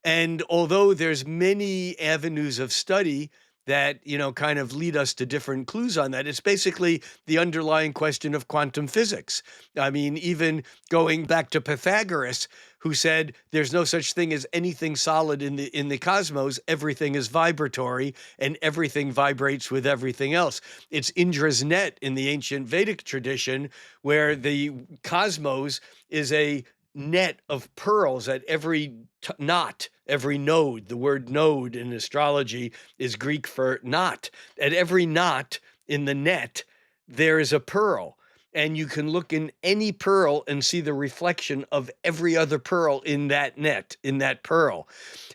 And although there's many avenues of study that, kind of lead us to different clues on that, it's basically the underlying question of quantum physics. I mean, even going back to Pythagoras, who said there's no such thing as anything solid in the cosmos, everything is vibratory and everything vibrates with everything else. It's Indra's net in the ancient Vedic tradition, where the cosmos is a net of pearls at every knot, every node. The word node in astrology is Greek for knot. At every knot in the net, there is a pearl. And you can look in any pearl and see the reflection of every other pearl in that net, in that pearl.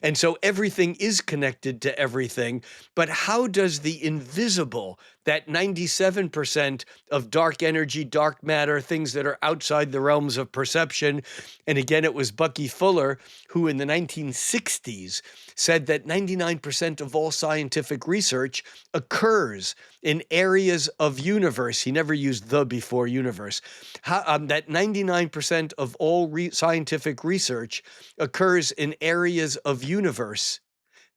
And so everything is connected to everything. But how does the invisible, that 97% of dark energy, dark matter, things that are outside the realms of perception, and again, it was Bucky Fuller who in the 1960s said that 99% of all scientific research occurs in areas of universe. He never used the before universe. That 99% of all scientific research occurs in areas of universe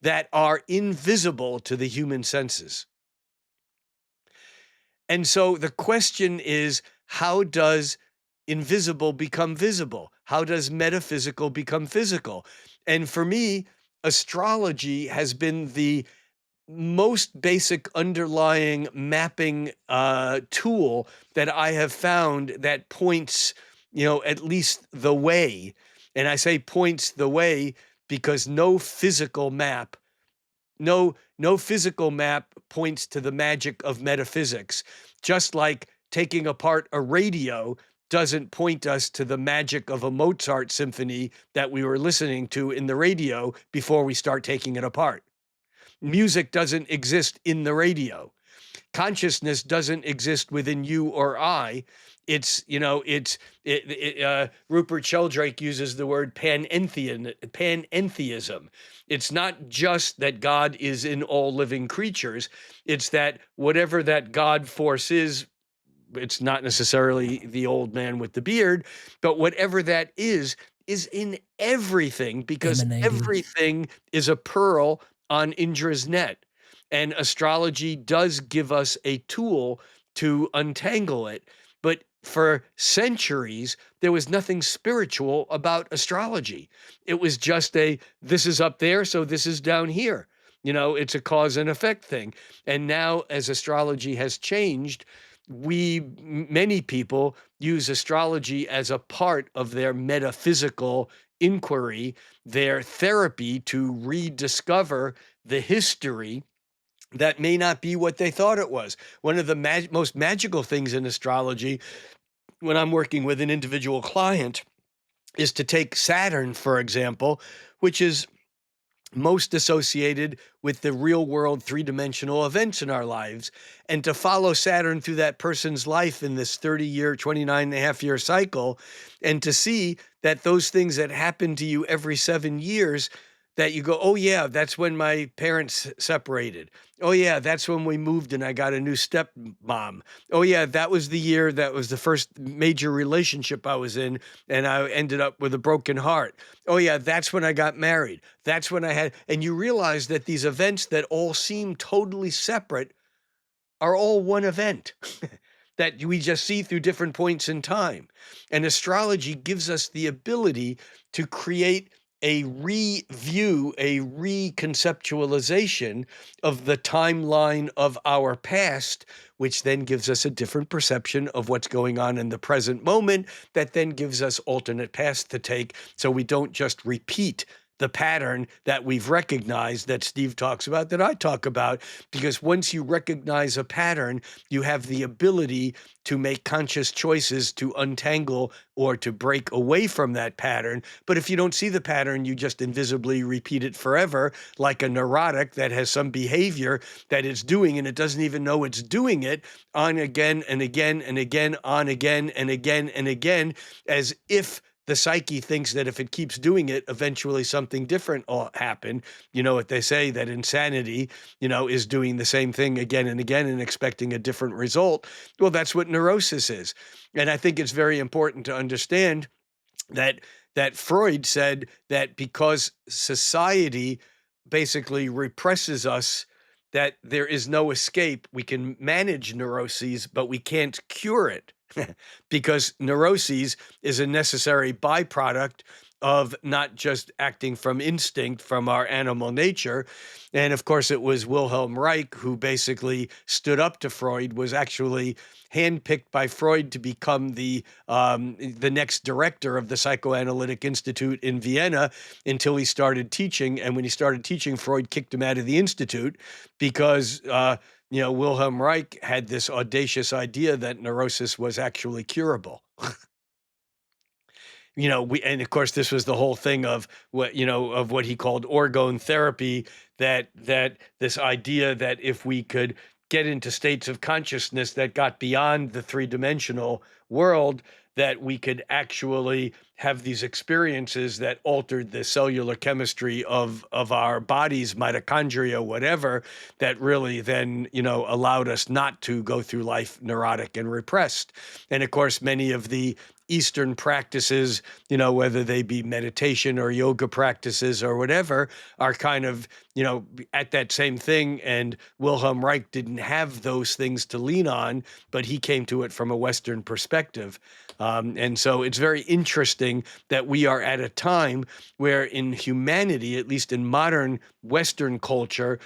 that are invisible to the human senses. And so the question is, how does invisible become visible? How does metaphysical become physical? And for me, astrology has been the most basic underlying mapping tool that I have found that points, at least the way. And I say points the way because no physical map points to the magic of metaphysics, just like taking apart a radio doesn't point us to the magic of a Mozart symphony that we were listening to in the radio before we start taking it apart. Music doesn't exist in the radio. Consciousness doesn't exist within you or I. Rupert Sheldrake uses the word panentheism. It's not just that God is in all living creatures. It's that whatever that God force is, it's not necessarily the old man with the beard, but whatever that is in everything, because Emanating. everything is a pearl on Indra's net. And astrology does give us a tool to untangle it. But for centuries, there was nothing spiritual about astrology. It was just this is up there, so this is down here. It's a cause and effect thing. And now, as astrology has changed, many people use astrology as a part of their metaphysical inquiry, their therapy to rediscover the history that may not be what they thought it was. One of the most magical things in astrology, when I'm working with an individual client, is to take Saturn, for example, which is most associated with the real world three-dimensional events in our lives, and to follow Saturn through that person's life in this 30-year, 29-and-a-half-year cycle, and to see that those things that happen to you every 7 years, that you go, oh yeah, that's when my parents separated. Oh yeah, that's when we moved and I got a new stepmom. Oh yeah, that was the year that was the first major relationship I was in and I ended up with a broken heart. Oh yeah, that's when I got married. That's when I had, and you realize that these events that all seem totally separate are all one event that we just see through different points in time. And astrology gives us the ability to create a review, a reconceptualization of the timeline of our past, which then gives us a different perception of what's going on in the present moment, that then gives us alternate paths to take, so we don't just repeat the pattern that we've recognized, that Steve talks about, that I talk about, because once you recognize a pattern, you have the ability to make conscious choices to untangle or to break away from that pattern. But if you don't see the pattern, you just invisibly repeat it forever, like a neurotic that has some behavior that it's doing and it doesn't even know it's doing it, on again and again and again, on again and again and again, as if the psyche thinks that if it keeps doing it, eventually something different will happen. You know what they say, that insanity, is doing the same thing again and again and expecting a different result. Well, that's what neurosis is. And I think it's very important to understand that Freud said that because society basically represses us, that there is no escape. We can manage neuroses, but we can't cure it. Because neuroses is a necessary byproduct of not just acting from instinct from our animal nature. And of course, it was Wilhelm Reich who basically stood up to Freud, was actually handpicked by Freud to become the next director of the Psychoanalytic Institute in Vienna until he started teaching. And when he started teaching, Freud kicked him out of the institute because Wilhelm Reich had this audacious idea that neurosis was actually curable. And of course, this was the whole thing of what he called orgone therapy, that this idea that if we could get into states of consciousness that got beyond the three-dimensional world, that we could actually have these experiences that altered the cellular chemistry of our bodies, mitochondria, whatever, that really then, allowed us not to go through life neurotic and repressed. And of course, many of the Eastern practices, whether they be meditation or yoga practices or whatever, are kind of, at that same thing. And Wilhelm Reich didn't have those things to lean on, but he came to it from a Western perspective. And so it's very interesting that we are at a time where in humanity, at least in modern Western culture,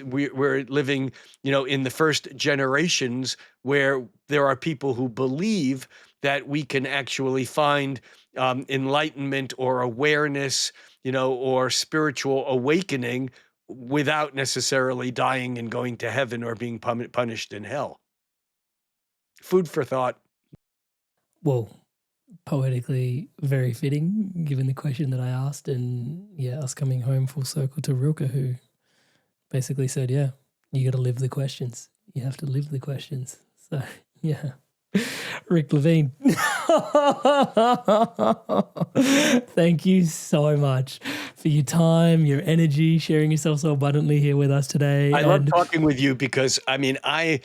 we're living, in the first generations where there are people who believe that we can actually find enlightenment or awareness, or spiritual awakening without necessarily dying and going to heaven or being punished in hell. Food for thought. Well, poetically very fitting, given the question that I asked, and us coming home full circle to Rilke, who basically said, you got to live the questions. You have to live the questions. So, Rick Levine. Thank you so much for your time, your energy, sharing yourself so abundantly here with us today. I love talking with you because, I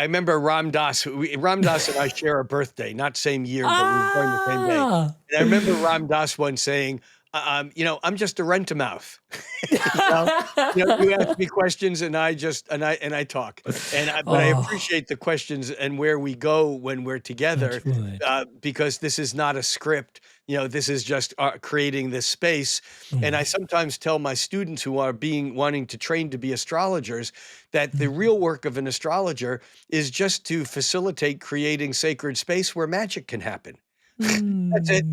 remember Ram Dass. Ram Dass and I share a birthday, not same year, but we were born the same day. And I remember Ram Dass once saying, I'm just a rent-a-mouth. You ask me questions and I talk. But I appreciate the questions and where we go when we're together, because this is not a script. This is just creating this space. And I sometimes tell my students who are wanting to train to be astrologers that the real work of an astrologer is just to facilitate creating sacred space where magic can happen. That's it.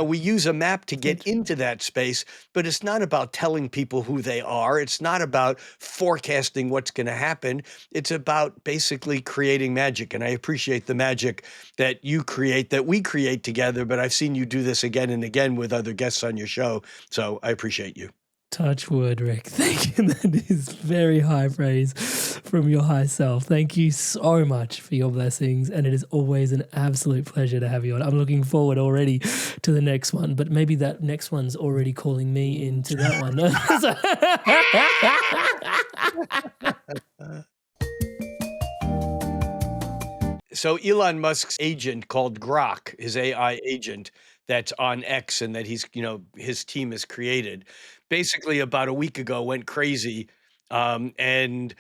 We use a map to get into that space, but it's not about telling people who they are. It's not about forecasting what's going to happen. It's about basically creating magic. And I appreciate the magic that you create, that we create together, but I've seen you do this again and again with other guests on your show. So I appreciate you. Touch wood, Rick. Thank you. That is very high praise from your high self. Thank you so much for your blessings. And it is always an absolute pleasure to have you on. I'm looking forward already to the next one, but maybe that next one's already calling me into that one. So Elon Musk's agent called Grok, his AI agent that's on X and that his team has created, basically about a week ago went crazy and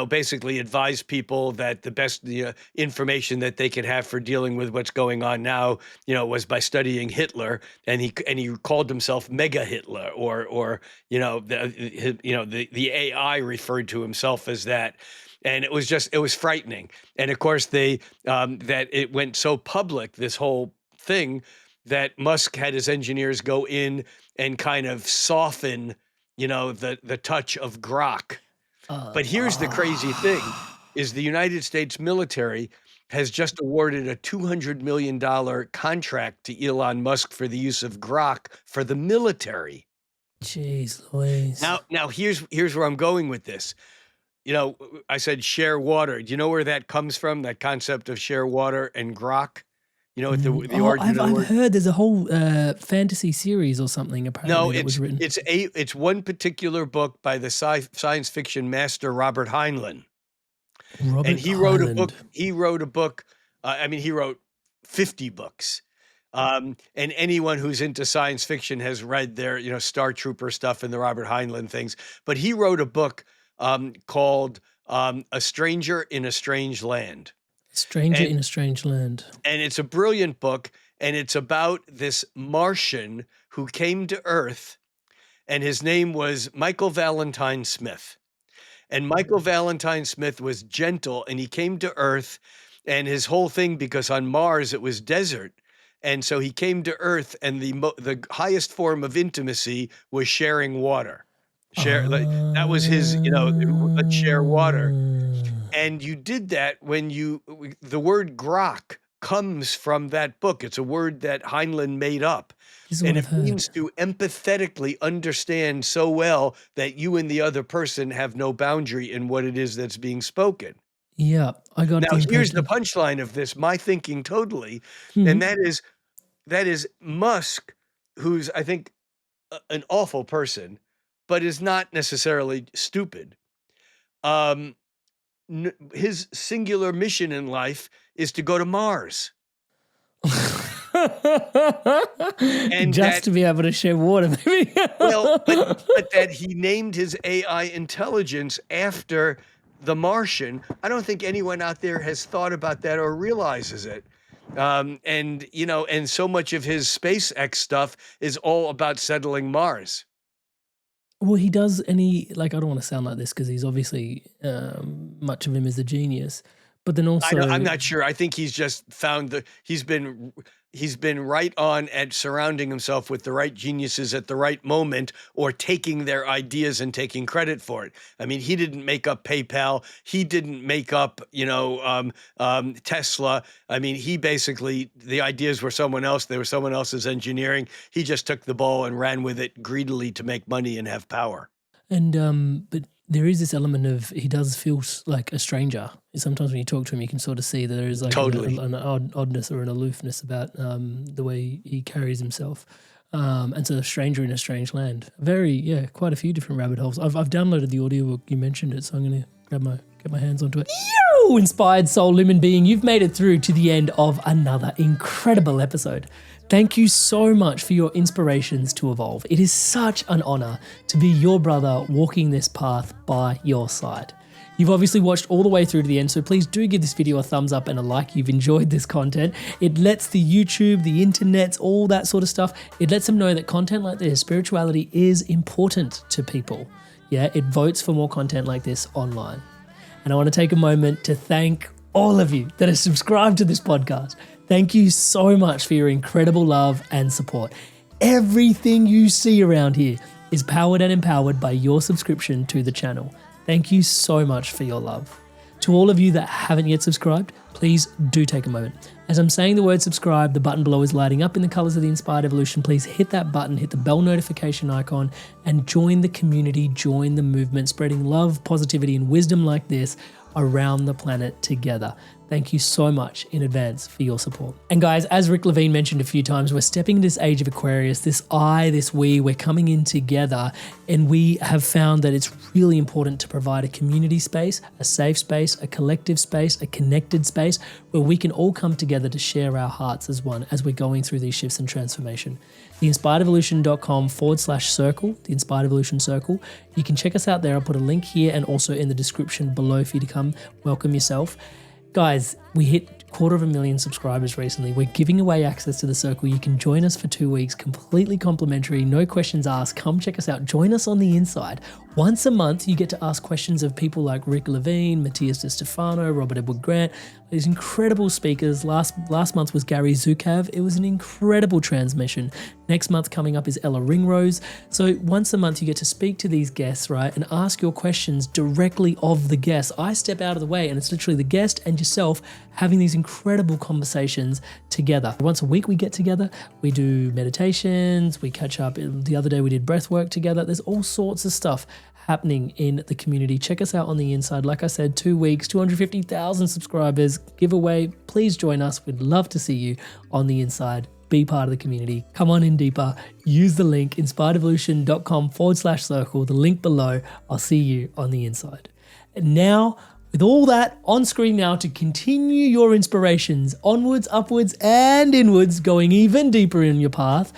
basically advised people that the best information that they could have for dealing with what's going on now was by studying Hitler, and he called himself Mega Hitler, or the AI referred to himself as that. And it was frightening. And of course, that it went so public, this whole thing, that Musk had his engineers go in and kind of soften, the touch of Grok. But here's the crazy thing, is the United States military has just awarded a $200 million contract to Elon Musk for the use of Grok for the military. Jeez Louise. Now here's where I'm going with this. I said share water. Do you know where that comes from? That concept of share water and Grok? What the origin of the word? I've heard there's a whole fantasy series or something apparently that was written. It's one particular book by the science fiction master Robert Heinlein. He wrote a book. He wrote 50 books. And anyone who's into science fiction has read their Star Trooper stuff and the Robert Heinlein things. But he wrote a book called A Stranger in a Strange Land. Stranger in a Strange Land. And it's a brilliant book. and it's about this Martian who came to Earth, and his name was Michael Valentine Smith. And Michael Valentine Smith was gentle, and he came to Earth, and his whole thing, because on Mars it was desert, and so he came to Earth, and the highest form of intimacy was sharing water. That was his, let's share water. And you did that when the word grok comes from that book. It's a word that Heinlein made up. This is what And I've it heard. means to empathetically understand so well that you and the other person have no boundary in what it is that's being spoken. Yeah, I got Now, here's the impression. punchline of this, my thinking totally, Mhm. and that is Musk, who's, I think, an awful person, but is not necessarily stupid. His singular mission in life is to go to Mars. And Just to be able to share water, maybe. Well, but that he named his AI intelligence after the Martian, I don't think anyone out there has thought about that or realizes it. And so much of his SpaceX stuff is all about settling Mars. Well, he does, and I don't want to sound like this because he's obviously, much of him is a genius, but then also, I'm not sure. I think he's just found he's been right on at surrounding himself with the right geniuses at the right moment, or taking their ideas and taking credit for it. I mean, he didn't make up PayPal. He didn't make up, Tesla. I mean, he basically, the ideas were someone else. They were someone else's engineering. He just took the ball and ran with it greedily to make money and have power. and but there is this element of he does feel like a stranger. Sometimes when you talk to him, you can sort of see that there is like Totally. an oddness or an aloofness about the way he carries himself. And so a stranger in a strange land. Quite a few different rabbit holes. I've downloaded the audiobook, you mentioned it, so I'm going to get my hands onto it. Yo, inspired soul lumen being, you've made it through to the end of another incredible episode. Thank you so much for your inspirations to evolve. It is such an honor to be your brother walking this path by your side. You've obviously watched all the way through to the end, so please do give this video a thumbs up and a like. You've enjoyed this content. It lets the YouTube, the internets, all that sort of stuff, it lets them know that content like this, spirituality, is important to people. Yeah, it votes for more content like this online. And I want to take a moment to thank all of you that have subscribed to this podcast. Thank you so much for your incredible love and support. Everything you see around here is powered and empowered by your subscription to the channel. Thank you so much for your love. To all of you that haven't yet subscribed, please do take a moment. As I'm saying the word subscribe, the button below is lighting up in the colors of the Inspired Evolution. Please hit that button, hit the bell notification icon, and join the community, join the movement, spreading love, positivity, and wisdom like this around the planet together. Thank you so much in advance for your support. And guys, as Rick Levine mentioned a few times, we're stepping into this age of Aquarius, this I, this we, we're coming in together, and we have found that it's really important to provide a community space, a safe space, a collective space, a connected space where we can all come together to share our hearts as one as we're going through these shifts and transformation. theinspiredevolution.com/circle, the Inspired Evolution Circle. You can check us out there. I'll put a link here and also in the description below for you to come welcome yourself. Guys, we hit 250,000 subscribers recently. We're giving away access to the circle. You can join us for 2 weeks, completely complimentary, no questions asked. Come check us out. Join us on the inside. Once a month, you get to ask questions of people like Rick Levine, Matthias De Stefano, Robert Edward Grant, these incredible speakers. Last month was Gary Zukav. It was an incredible transmission. Next month coming up is Ella Ringrose. So once a month, you get to speak to these guests, right, and ask your questions directly of the guests. I step out of the way, and it's literally the guest and yourself having these incredible conversations together. Once a week we get together, we do meditations, we catch up. The other day we did breath work together. There's all sorts of stuff happening in the community. Check us out on the inside. Like I said, 2 weeks, 250,000 subscribers, giveaway. Please join us. We'd love to see you on the inside. Be part of the community. Come on in deeper. Use the link, inspiredevolution.com/circle, the link below. I'll see you on the inside. And now, with all that on screen now, to continue your inspirations onwards, upwards, and inwards, going even deeper in your path,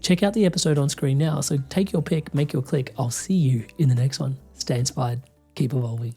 check out the episode on screen now. So take your pick, make your click. I'll see you in the next one. Stay inspired. Keep evolving.